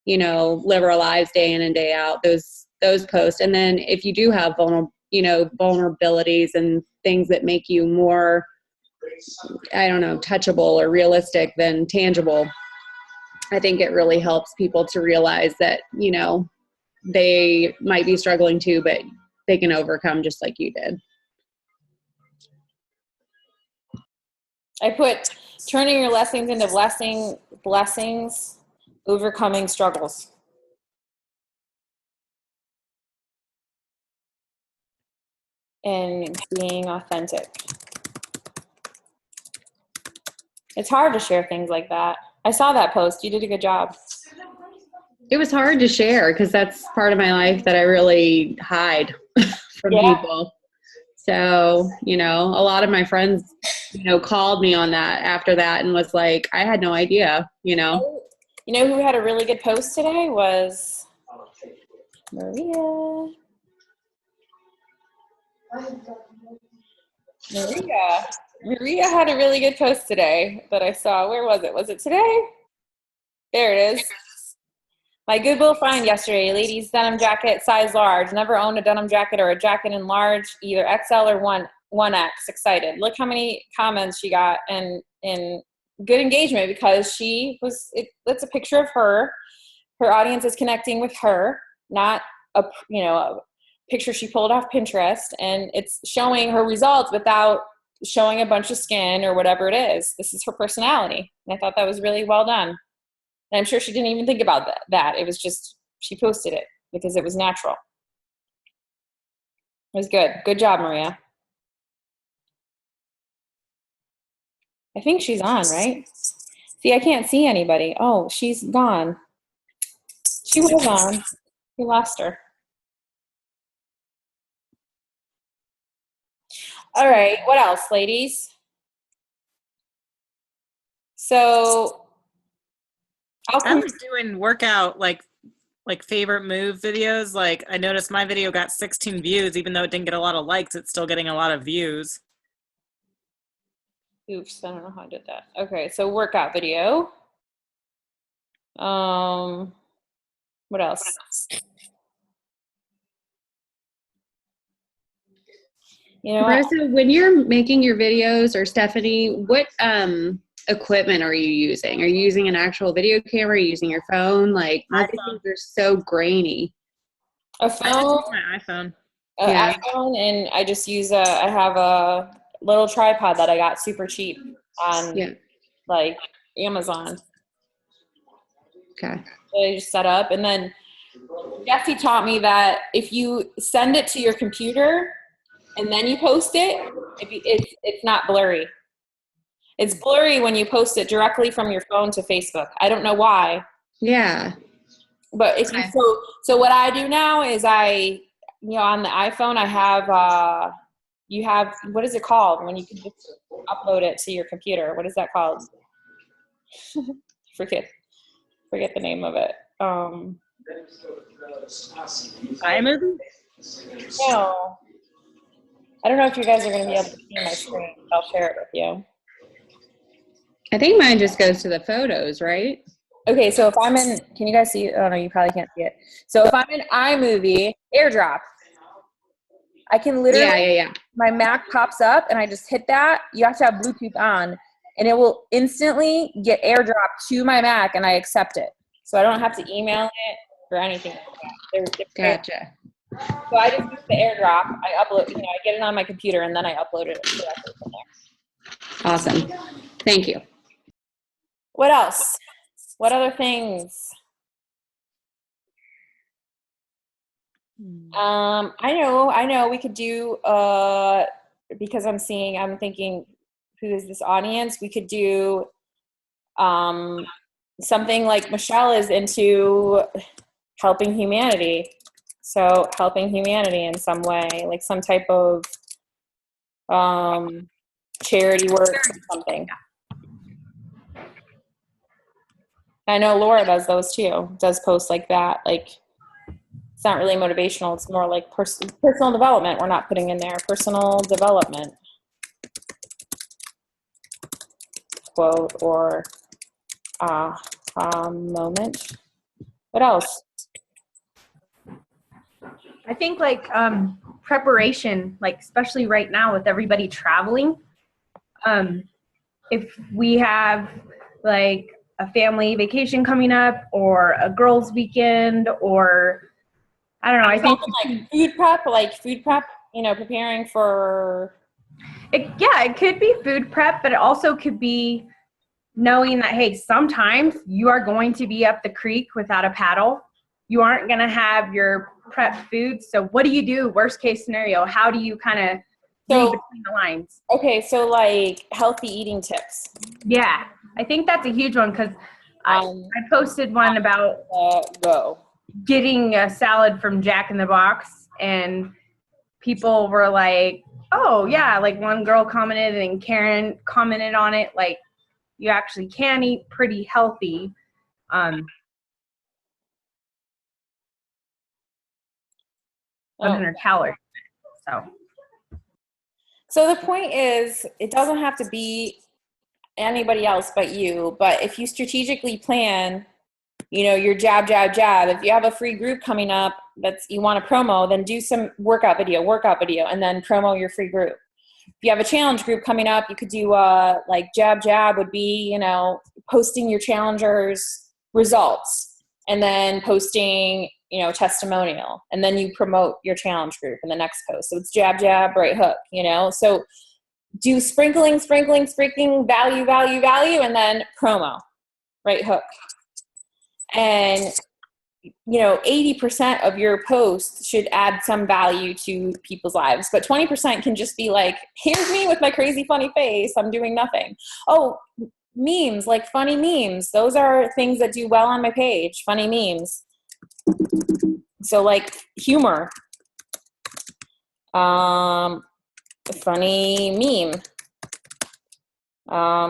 you know, live our lives day in and day out, those posts. And then if you do have vulnerabilities and things that make you more, I don't know, touchable or realistic than tangible, I think it really helps people to realize that, you know, they might be struggling too, but they can overcome just like you did. I put turning your lessons into blessings, overcoming struggles. And being authentic. It's hard to share things like that. I saw that post. You did a good job. It was hard to share because that's part of my life that I really hide from people. So, you know, a lot of my friends, you know, called me on that after that and was like, I had no idea, you know. You know who had a really good post today was Maria. Maria had a really good post today that I saw. Where was it? Was it today? There it is. My Goodwill find yesterday, ladies denim jacket, size large. Never owned a denim jacket or a jacket in large, either XL or 1X. Excited. Look how many comments she got and good engagement because that's a picture of her. Her audience is connecting with her, not a picture she pulled off Pinterest, and it's showing her results without showing a bunch of skin or whatever it is. This is her personality. And I thought that was really well done. And I'm sure she didn't even think about that. It was just, she posted it because it was natural. It was good. Good job, Maria. I think she's on, right? See, I can't see anybody. Oh, she's gone. She was on. We lost her. All right. What else, ladies? So I was doing workout like favorite move videos. Like I noticed my video got 16 views, even though it didn't get a lot of likes, it's still getting a lot of views. Oops, I don't know how I did that. Okay, so workout video. What else? You know what? Marissa, when you're making your videos, or Stephanie, what equipment are you using? Are you using an actual video camera? Are you using your phone? Like, my videos are so grainy. A phone, My iPhone. an iPhone, and I just use I have a little tripod that I got super cheap on like Amazon. Okay. So I just set up, and then Jesse taught me that if you send it to your computer and then you post it, it's not blurry. It's blurry when you post it directly from your phone to Facebook. I don't know why. Yeah. But if you so what I do now is on the iPhone I have you have, what is it called when you can just upload it to your computer? What is that called? Forget the name of it. iMovie? No. I don't know if you guys are going to be able to see my screen. I'll share it with you. I think mine just goes to the photos, right? Okay, so if I'm in, can you guys see it? Oh no, you probably can't see it. So if I'm in iMovie, AirDrop, I can literally, Yeah. my Mac pops up and I just hit that. You have to have Bluetooth on and it will instantly get AirDrop to my Mac and I accept it. So I don't have to email it or anything like that. Gotcha. So I just use the AirDrop. I upload, I get it on my computer and then I upload it directly from there. Awesome. Thank you. What else? What other things? I know we could do, because I'm thinking, who is this audience? We could do something like Michelle is into helping humanity. So helping humanity in some way, like some type of charity work or something. I know Laura does those too, does posts like that. Like, it's not really motivational. It's more like personal development. We're not putting in there personal development quote or moment. What else? I think like preparation, like especially right now with everybody traveling, if we have like a family vacation coming up or a girls' weekend or I don't know. I think like food prep, preparing for. It could be food prep, but it also could be knowing that, hey, sometimes you are going to be up the creek without a paddle. You aren't going to have your prep food. So what do you do? Worst case scenario, how do you kind of read between the lines? Okay, so like healthy eating tips. Yeah, I think that's a huge one because I posted one about getting a salad from Jack in the Box, and people were like, oh, yeah, like one girl commented and Karen commented on it, like you actually can eat pretty healthy. 100 calories. So the point is, it doesn't have to be anybody else but you. But if you strategically plan, your jab. If you have a free group coming up you want to promo, then do some workout video, and then promo your free group. If you have a challenge group coming up, you could do like jab would be, posting your challengers' results and then posting, testimonial, and then you promote your challenge group in the next post. So it's jab, right hook, So do sprinkling, value, and then promo, right hook. And 80% of your posts should add some value to people's lives, but 20% can just be like, here's me with my crazy funny face, I'm doing nothing. Oh, memes, like funny memes, those are things that do well on my page. Funny memes, so like humor, funny meme,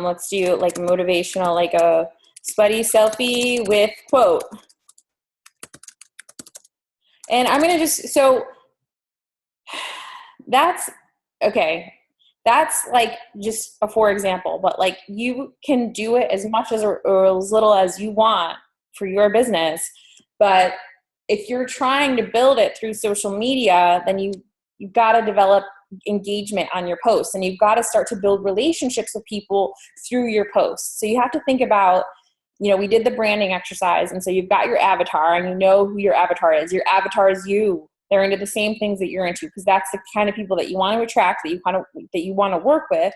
let's do like motivational, like a sweaty selfie with quote. And I'm going to so that's okay. That's like just a for example, but like you can do it as much as or as little as you want for your business. But if you're trying to build it through social media, then you've got to develop engagement on your posts, and you've got to start to build relationships with people through your posts. So you have to think about, we did the branding exercise, and so you've got your avatar, and you know who your avatar is. Your avatar is you. They're into the same things that you're into, because that's the kind of people that you want to attract, that you want to work with.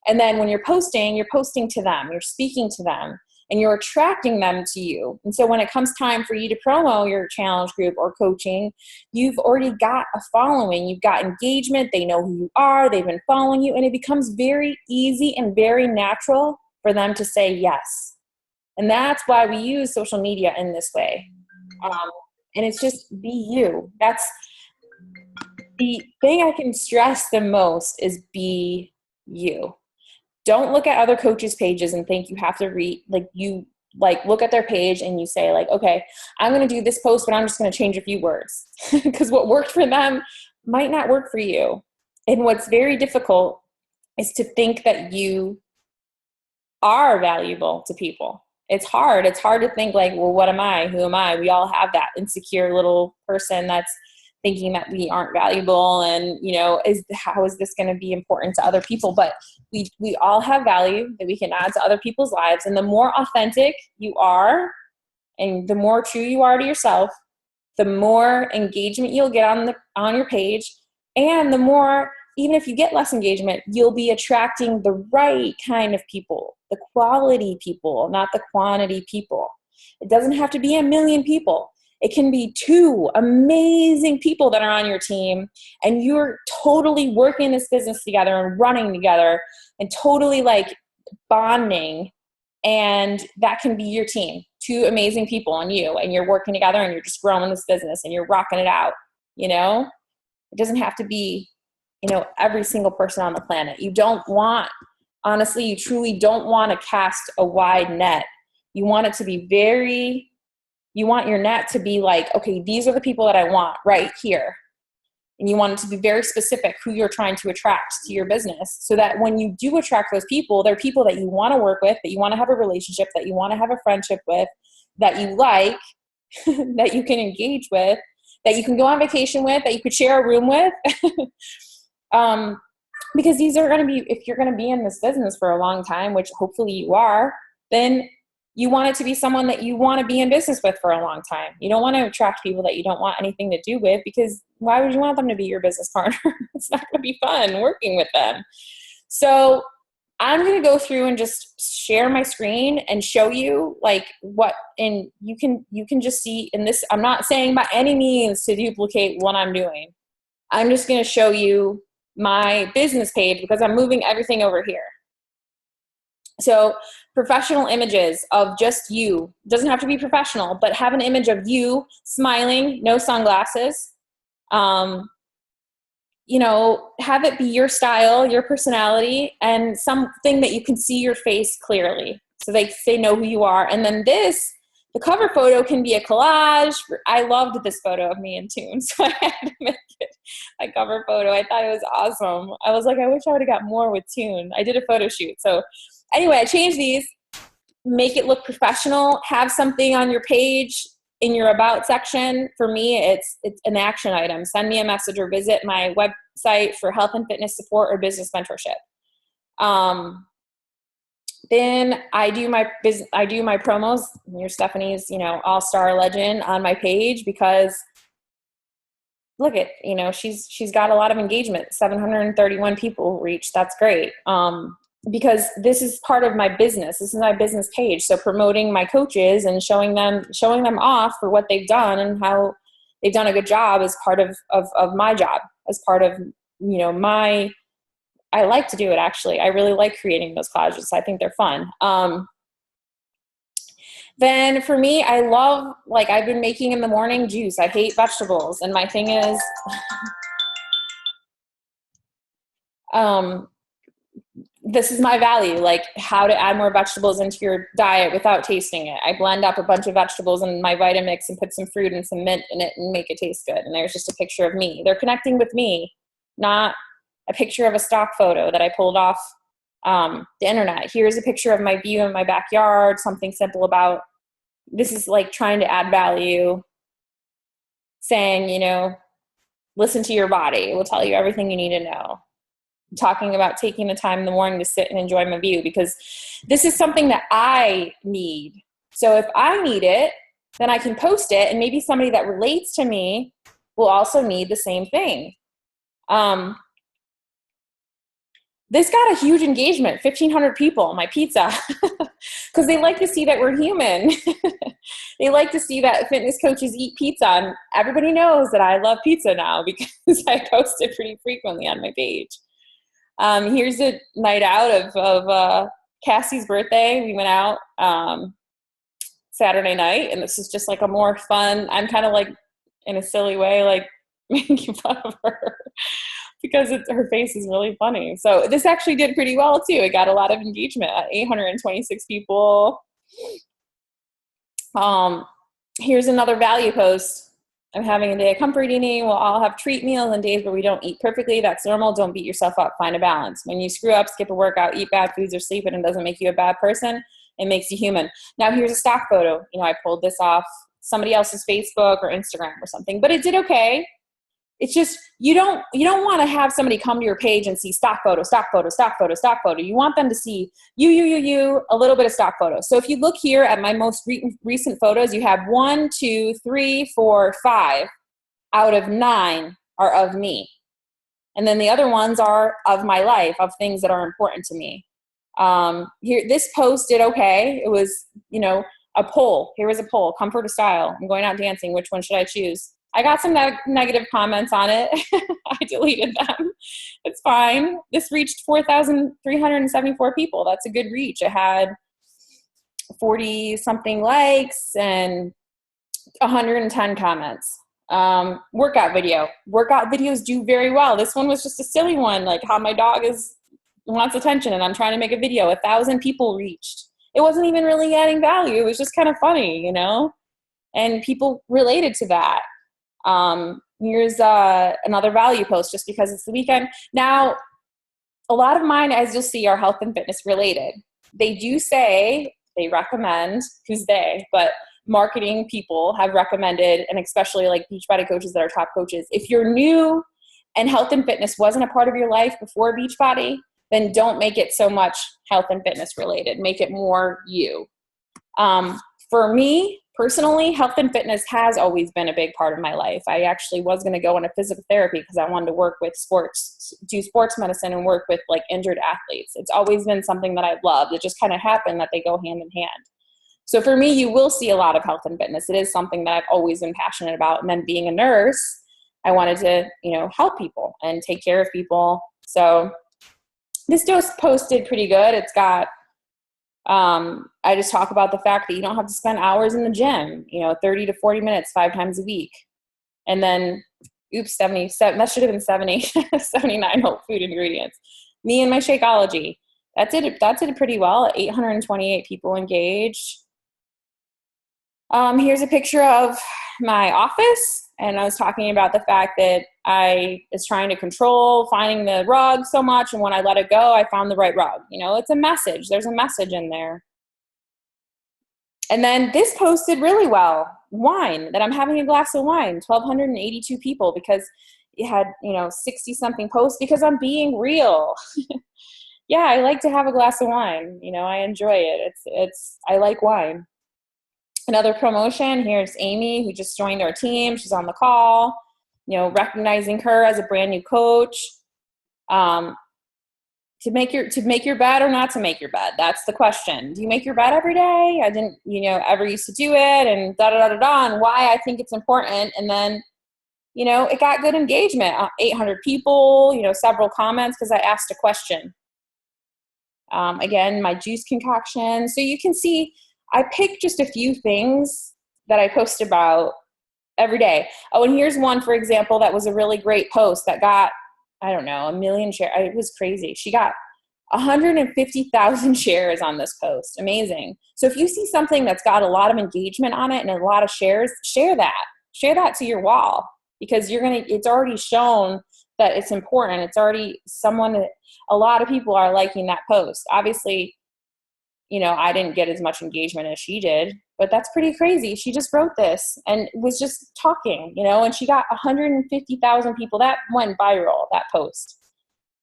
And then when you're posting to them, you're speaking to them, and you're attracting them to you. And so when it comes time for you to promo your challenge group or coaching, you've already got a following, you've got engagement, they know who you are, they've been following you, and it becomes very easy and very natural for them to say yes. And that's why we use social media in this way. And it's just be you. That's the thing I can stress the most, is be you. Don't look at other coaches' pages and think you have to look at their page and you say like, okay, I'm going to do this post, but I'm just going to change a few words, because what worked for them might not work for you. And what's very difficult is to think that you are valuable to people. It's hard. It's hard to think like, well, what am I? Who am I? We all have that insecure little person that's thinking that we aren't valuable, and how is this going to be important to other people? But we all have value that we can add to other people's lives. And the more authentic you are, and the more true you are to yourself, the more engagement you'll get on your page, and the more, even if you get less engagement, you'll be attracting the right kind of people, the quality people, not the quantity people. It doesn't have to be 1 million people. It can be 2 amazing people that are on your team, and you're totally working this business together and running together and totally like bonding. And that can be your team, 2 amazing people and you, and you're working together and you're just growing this business and you're rocking it out. It doesn't have to be, every single person on the planet. You truly don't want to cast a wide net. You want it to be you want your net to be like, okay, these are the people that I want right here. And you want it to be very specific who you're trying to attract to your business, so that when you do attract those people, they're people that you want to work with, that you want to have a relationship, that you want to have a friendship with, that you like, that you can engage with, that you can go on vacation with, that you could share a room with. Because these are going to be, if you're going to be in this business for a long time, which hopefully you are, then you want it to be someone that you want to be in business with for a long time. You don't want to attract people that you don't want anything to do with, because why would you want them to be your business partner? It's not going to be fun working with them. So I'm going to go through and just share my screen and show you like what, and you can just see in this, I'm not saying by any means to duplicate what I'm doing. I'm just going to show you my business page, because I'm moving everything over here. So professional images of just you. Doesn't have to be professional, but have an image of you smiling, no sunglasses. Have it be your style, your personality, and something that you can see your face clearly, so they know who you are. And then the cover photo can be a collage. I loved this photo of me in Tune, so I had to make it a cover photo. I thought it was awesome. I was like, I wish I would have got more with Tune. I did a photo shoot. So anyway, I changed these, make it look professional, have something on your page in your about section. For me, it's an action item. Send me a message or visit my website for health and fitness support or business mentorship. Then I do my promos. Your Stephanie's, all-star legend on my page, because look at, she's got a lot of engagement, 731 people reached. That's great. Because this is part of my business. This is my business page. So promoting my coaches and showing them off for what they've done and how they've done a good job is part of my job, as part of, I like to do it actually. I really like creating those collages. I think they're fun. Then for me, I love, I've been making in the morning juice. I hate vegetables. And my thing is, this is my value, how to add more vegetables into your diet without tasting it. I blend up a bunch of vegetables in my Vitamix and put some fruit and some mint in it and make it taste good. And there's just a picture of me. They're connecting with me, not a picture of a stock photo that I pulled off the internet. Here's a picture of my view in my backyard, something simple about, this is trying to add value, saying, listen to your body. It will tell you everything you need to know. Talking about taking the time in the morning to sit and enjoy my view, because this is something that I need. So if I need it, then I can post it, and maybe somebody that relates to me will also need the same thing. This got a huge engagement, 1,500 people on my pizza, because they like to see that we're human. They like to see that fitness coaches eat pizza, and everybody knows that I love pizza now because I post it pretty frequently on my page. Here's a night out of Cassie's birthday. We went out Saturday night, and this is just a more fun, I'm kind of in a silly way, making fun of her because her face is really funny. So this actually did pretty well too. It got a lot of engagement, 826 people. Here's another value post. I'm having a day of comfort eating. We'll all have treat meals and days where we don't eat perfectly. That's normal. Don't beat yourself up. Find a balance. When you screw up, skip a workout, eat bad foods, or sleep, and it doesn't make you a bad person. It makes you human. Now here's a stock photo. I pulled this off somebody else's Facebook or Instagram or something, but it did okay. It's just, you don't want to have somebody come to your page and see stock photo, stock photo, stock photo, stock photo. You want them to see you, a little bit of stock photo. So if you look here at my most recent photos, you have 1, 2, 3, 4, 5 out of 9 are of me. And then the other ones are of my life, of things that are important to me. Here, this post did okay. It was, a poll. Here was a poll, comfort or style. I'm going out dancing. Which one should I choose? I got some negative comments on it. I deleted them. It's fine. This reached 4,374 people. That's a good reach. It had 40 something likes and 110 comments. Workout video. Workout videos do very well. This one was just a silly one, how my dog wants attention and I'm trying to make a video. 1,000 people reached. It wasn't even really adding value. It was just kind of funny, and people related to that. Here's another value post just because it's the weekend. Now, a lot of mine, as you'll see, are health and fitness related. They do say, they recommend, who's they, but marketing people have recommended, and especially Beachbody coaches that are top coaches, if you're new and health and fitness wasn't a part of your life before Beachbody, then don't make it so much health and fitness related. Make it more you. For me, personally, health and fitness has always been a big part of my life. I actually was going to go into physical therapy because I wanted to work with sports, do sports medicine and work with injured athletes. It's always been something that I've loved. It just kind of happened that they go hand in hand. So for me, you will see a lot of health and fitness. It is something that I've always been passionate about. And then being a nurse, I wanted to, help people and take care of people. So this post did pretty good. It's got, I just talk about the fact that you don't have to spend hours in the gym, 30 to 40 minutes, 5 times a week. And then, 77, that should have been 70, 79 whole food ingredients. Me and my Shakeology. That did pretty well. 828 people engaged. Here's a picture of my office. And I was talking about the fact that I was trying to control finding the rug so much. And when I let it go, I found the right rug. It's a message. There's a message in there. And then this post did really well. Wine, that I'm having a glass of wine, 1,282 people, because it had, 60 something posts, because I'm being real. Yeah, I like to have a glass of wine. I enjoy it. I like wine. Another promotion, here's Amy, who just joined our team. She's on the call. recognizing her as a brand new coach, to make your bed or not to make your bed. That's the question. Do you make your bed every day? I didn't, ever used to do it, and and why I think it's important. And then, it got good engagement, 800 people, several comments because I asked a question. Again, my juice concoction. So you can see I picked just a few things that I post about every day. Oh, and here's one, for example, that was a really great post that got, I don't know, 1 million shares. It was crazy. She got 150,000 shares on this post. Amazing. So if you see something that's got a lot of engagement on it and a lot of shares, share that. Share that to your wall, because it's already shown that it's important. It's already a lot of people are liking that post. Obviously, I didn't get as much engagement as she did, but that's pretty crazy. She just wrote this and was just talking, and she got 150,000 people. That went viral, that post.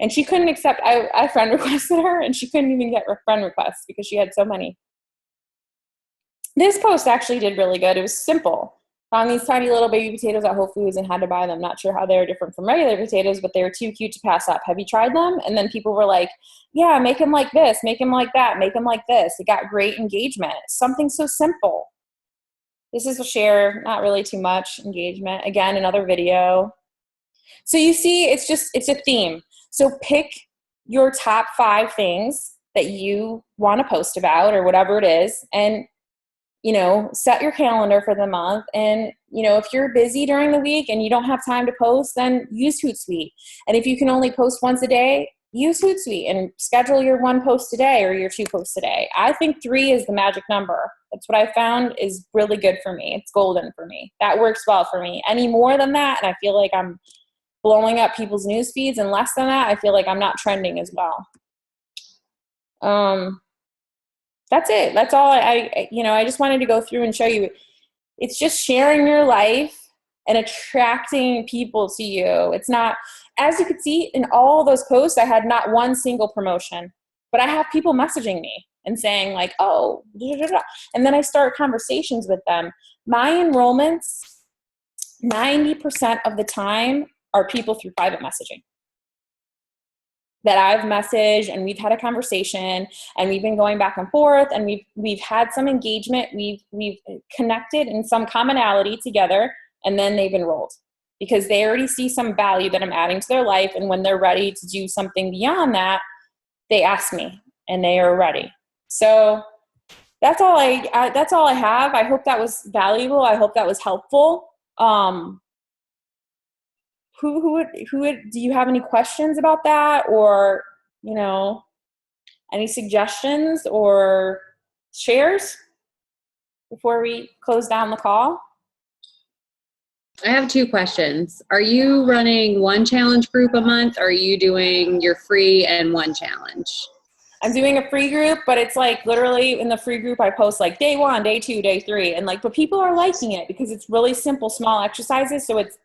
And she couldn't accept, I friend requested her, and she couldn't even get friend requests because she had so many. This post actually did really good. It was simple. Found these tiny little baby potatoes at Whole Foods and had to buy them. Not sure how they're different from regular potatoes, but they were too cute to pass up. Have you tried them? And then people were like, yeah, make them like this, make them like that, make them like this. It got great engagement. Something so simple. This is a share, not really too much engagement. Again, another video. So you see, it's a theme. So pick your top 5 things that you want to post about or whatever it is, and set your calendar for the month. And, if you're busy during the week and you don't have time to post, then use Hootsuite. And if you can only post once a day, use Hootsuite and schedule your 1 post a day or your 2 posts a day. I think 3 is the magic number. That's what I found is really good for me. It's golden for me. That works well for me. Any more than that, and I feel like I'm blowing up people's news feeds, and less than that, I feel like I'm not trending as well. That's it. That's all I just wanted to go through and show you. It's just sharing your life and attracting people to you. It's not, as you could see in all those posts, I had not one single promotion, but I have people messaging me and saying like, oh, and then I start conversations with them. My enrollments, 90% of the time are people through private messaging that I've messaged, and we've had a conversation, and we've been going back and forth, and we've had some engagement. We've connected in some commonality together, and then they've enrolled because they already see some value that I'm adding to their life. And when they're ready to do something beyond that, they ask me, and they are ready. So that's all I have. I hope that was valuable. I hope that was helpful. Who would, do you have any questions about that, or, any suggestions or shares before we close down the call? I have 2 questions. Are you running 1 challenge group a month, or are you doing your free and 1 challenge? I'm doing a free group, but it's like literally in the free group, I post like day 1, day 2, day 3. And but people are liking it because it's really simple, small exercises. So it's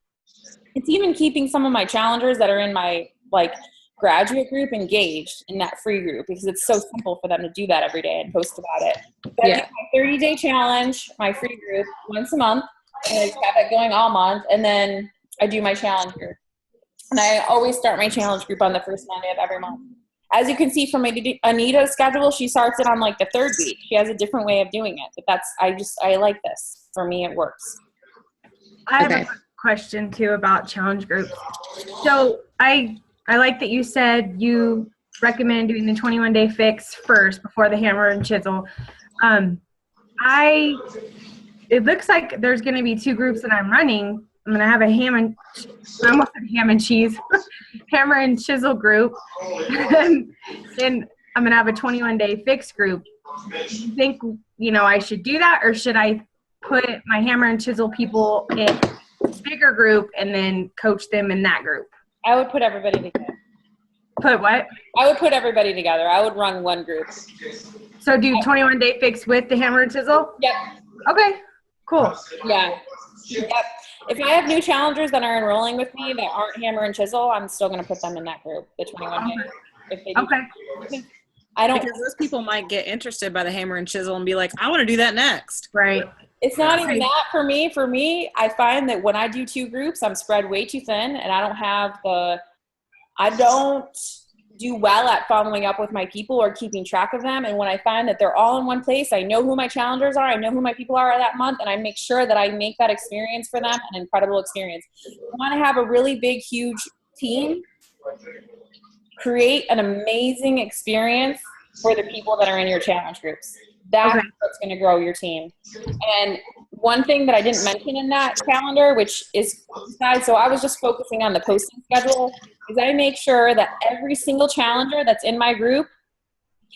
even keeping some of my challengers that are in my graduate group engaged in that free group, because it's so simple for them to do that every day and post about it. So I do my 30-day challenge, my free group once a month, and I just have it going all month. And then I do my challenge group. And I always start my challenge group on the first Monday of every month. As you can see from Anita's schedule, she starts it on the 3rd week. She has a different way of doing it, but I like this. For me, it works. I have a question too about challenge groups. So I like that you said you recommend doing the 21-day fix first before the hammer and chisel. It looks like there's going to be 2 groups that I'm running. I'm going to have a hammer and chisel group. And then I'm going to have a 21-day fix group. Do you think, I should do that, or should I put my hammer and chisel people in a bigger group and then coach them in that group? I would put everybody together. Put what? I would put everybody together. I would run 1 group. So do 21-day fix with the hammer and chisel? Yep. Okay, cool. Yeah. Yep. If I have new challengers that are enrolling with me that aren't hammer and chisel, I'm still going to put them in that group, the 21 days. If they do. Okay. Because those people might get interested by the hammer and chisel and be like, I want to do that next. Right. It's not even that for me. For me, I find that when I do 2 groups, I'm spread way too thin, and I don't do well at following up with my people or keeping track of them. And when I find that they're all in one place, I know who my challengers are, I know who my people are that month, and I make sure that I make that experience for them an incredible experience. You want to have a really big, huge team, create an amazing experience for the people that are in your challenge groups. That's what's going to grow your team. And one thing that I didn't mention in that calendar, which is, so I was just focusing on the posting schedule, is I make sure that every single challenger that's in my group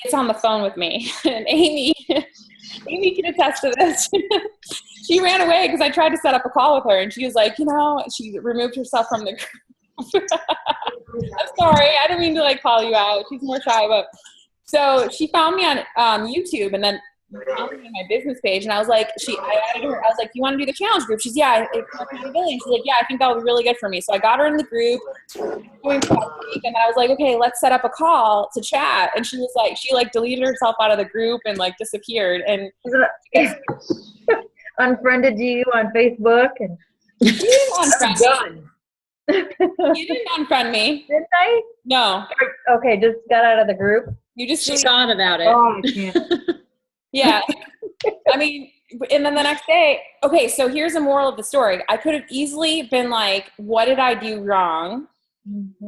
gets on the phone with me. And Amy can attest to this. She ran away because I tried to set up a call with her, and she was like, she removed herself from the group. I'm sorry. I didn't mean to like call you out. She's more shy, but so she found me on YouTube, and then found me on my business page, and I was like, I added her. I was like, "You want to do the challenge group?" She's, "Yeah, it's accountability." She's like, "Yeah, I think that would be really good for me." So I got her in the group, and I was like, "Okay, let's set up a call to chat." And she was like, she like deleted herself out of the group and like disappeared. And unfriended you on Facebook, and you didn't unfriend me. done. You didn't unfriend me. Didn't I? No. Okay, just got out of the group. You just She thought about it. Oh, I can't. Yeah. I mean, and then the next day, okay, so here's the moral of the story. I could have easily been like, what did I do wrong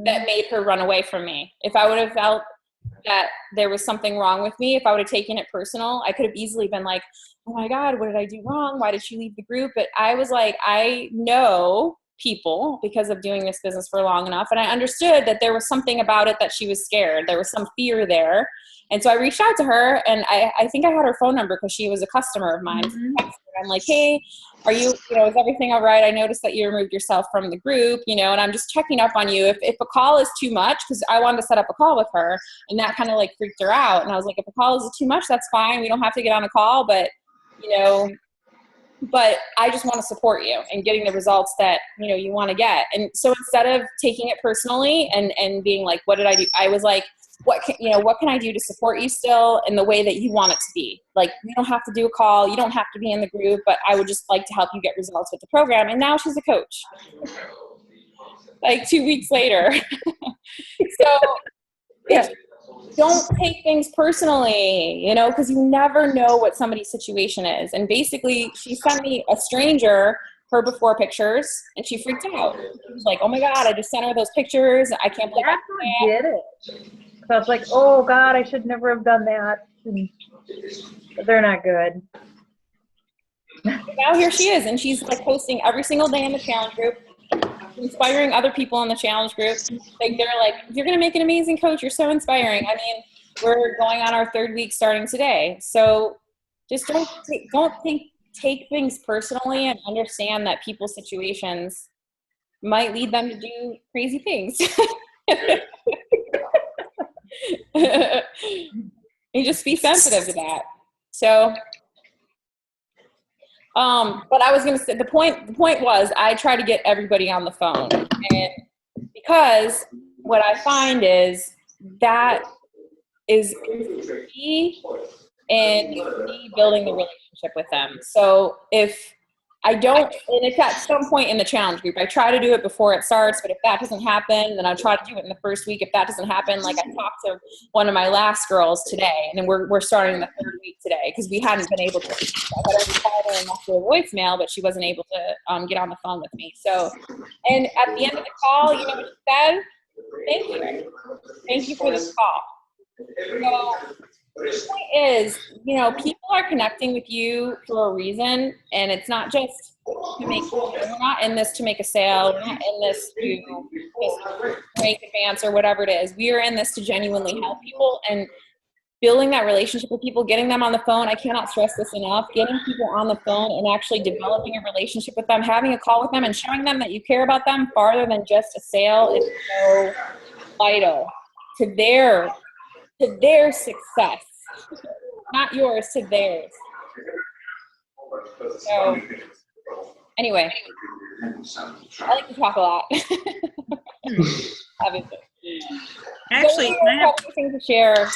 that made her run away from me? If I would have felt that there was something wrong with me, if I would have taken it personal, I could have easily been like, oh my God, what did I do wrong? Why did she leave the group? But I was like, I know people because of doing this business for long enough. And I understood that there was something about it that she was scared. There was some fear there. And so I reached out to her, and I think I had her phone number because she was a customer of mine. I'm like, hey, are you, is everything all right? I noticed that you removed yourself from the group, and I'm just checking up on you. If a call is too much, because I wanted to set up a call with her, and that kind of like freaked her out. And I was like, if a call is too much, that's fine. We don't have to get on a call, but, but I just want to support you and getting the results that, you want to get. And so instead of taking it personally and being like, what did I do? I was like, what can I do to support you still in the way that you want it to be? Like, you don't have to do a call. You don't have to be in the group, but I would just like to help you get results with the program. And now she's a coach. Like 2 weeks later. So don't take things personally, because you never know what somebody's situation is. And basically she sent me a stranger her before pictures, and she freaked out. She was like, oh my God, I just sent her those pictures. I can't believe That's what did it. So I was like, oh God, I should never have done that. But they're not good. Now here she is, and she's like posting every single day in the challenge group, inspiring other people in the challenge group. Like, they're like, you're going to make an amazing coach. You're so inspiring. I mean, we're going on our 3rd week starting today. So just don't take things personally, and understand that people's situations might lead them to do crazy things. You just be sensitive to that. So, but I was going to say, the point was, I try to get everybody on the phone, and because what I find is that is key in me building the relationship with them. So if I don't, and it's at some point in the challenge group, I try to do it before it starts, but if that doesn't happen, then I'll try to do it in the first week. If that doesn't happen, like, I talked to one of my last girls today, and then we're starting the 3rd week today, because we hadn't been able to. I had already called her and left her a voicemail, but she wasn't able to get on the phone with me. So, and at the end of the call, you know what she said? Thank you. Thank you for this call. So, the point is, people are connecting with you for a reason, and it's not just to make, we're not in this to make a sale, we're not in this to just rank advance or whatever it is. We are in this to genuinely help people, and building that relationship with people, getting them on the phone. I cannot stress this enough. Getting people on the phone and actually developing a relationship with them, having a call with them, and showing them that you care about them farther than just a sale is so vital to their success, not yours, to theirs. So anyway, I like to talk a lot. Obviously. Actually, so I have anything to share.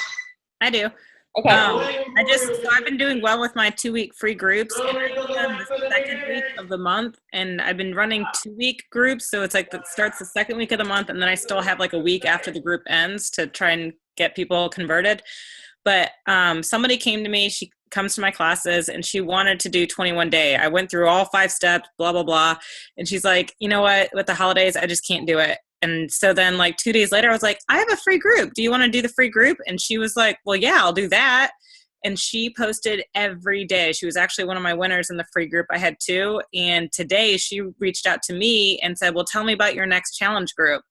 I do. Okay. I've been doing well with my 2-week free groups. And the second week of the month, and I've been running 2-week groups. So it's like that starts the second week of the month, and then I still have like a week after the group ends to try and get people converted. But somebody came to me, she comes to my classes, and she wanted to do 21 day. I went through all 5 steps, blah, blah, blah. And she's like, you know what, with the holidays, I just can't do it. And so then like 2 days later, I was like, I have a free group. Do you want to do the free group? And she was like, well, yeah, I'll do that. And she posted every day. She was actually one of my winners in the free group. I had 2. And today she reached out to me and said, well, tell me about your next challenge group.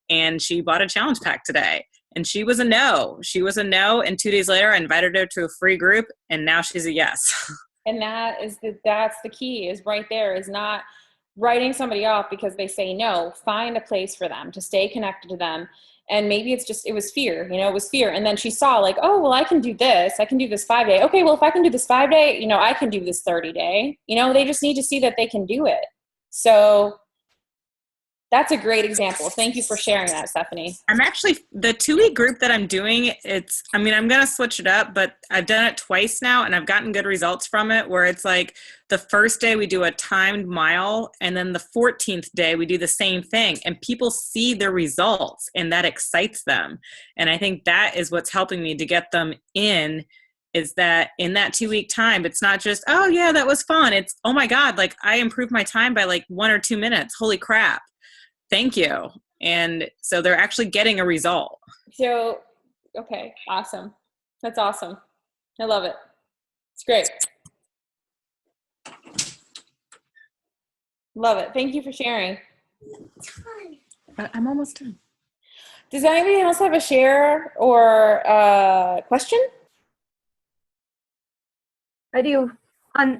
And she bought a challenge pack today. And she was a no. She was a no. And 2 days later, I invited her to a free group. And now she's a yes. And that's the key, is right there, is not writing somebody off because they say no. Find a place for them to stay connected to them. And maybe it was fear, it was fear. And then she saw like, oh, well, I can do this. I can do this 5 day. Okay, well, if I can do this 5 day, I can do this 30 day. They just need to see that they can do it. So that's a great example. Thank you for sharing that, Stephanie. I'm actually, the 2-week group that I'm doing, I'm going to switch it up, but I've done it twice now and I've gotten good results from it, where it's like the first day we do a timed mile, and then the 14th day we do the same thing, and people see the results and that excites them. And I think that is what's helping me to get them in, is that in that 2-week time, it's not just, oh yeah, that was fun. It's, oh my God, like I improved my time by like 1 or 2 minutes. Holy crap. Thank you. And so they're actually getting a result. So, okay, awesome. That's awesome. I love it. It's great. Love it. Thank you for sharing. I'm almost done. Does anybody else have a share or a question? I do. On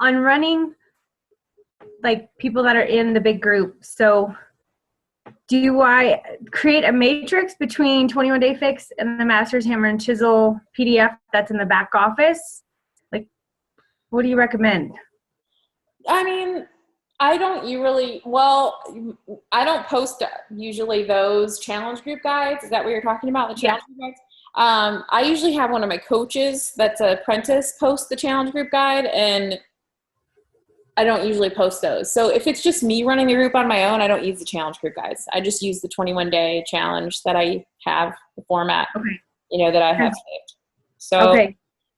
running, like people that are in the big group. So do I create a matrix between 21 Day Fix and the Masters Hammer and Chisel PDF that's in the back office? Like, what do you recommend? I mean, I don't post usually those challenge group guides. Is that what you're talking about? The challenge group guides? I usually have one of my coaches that's an apprentice post the challenge group guide, and I don't usually post those. So if it's just me running the group on my own, I don't use the challenge group guides. I just use the 21 day challenge that I have, the format, that I have saved. So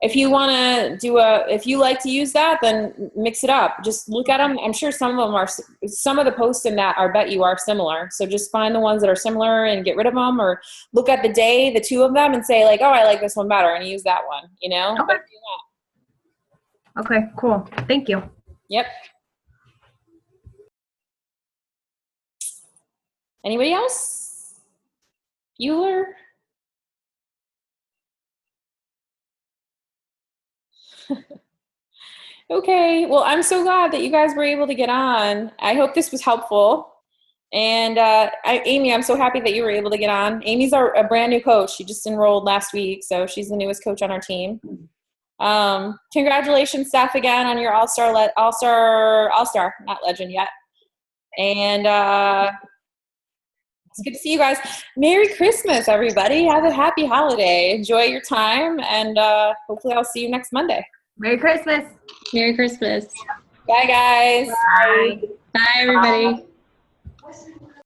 if you want to if you like to use that, then mix it up. Just look at them. I'm sure some of the posts in that I bet you are similar. So just find the ones that are similar and get rid of them, or look at the day, the 2 of them, and say like, oh, I like this one better, and use that one, Okay, cool. Thank you. Yep. Anybody else? Bueller? Okay. Well, I'm so glad that you guys were able to get on. I hope this was helpful. And Amy, I'm so happy that you were able to get on. Amy's a brand new coach. She just enrolled last week, so she's the newest coach on our team. Congratulations, Steph, again on your all-star, not legend yet. And it's good to see you guys. Merry Christmas, everybody. Have a happy holiday. Enjoy your time, and hopefully I'll see you next Monday. Merry Christmas. Merry Christmas. Bye, guys. Bye. Bye, everybody.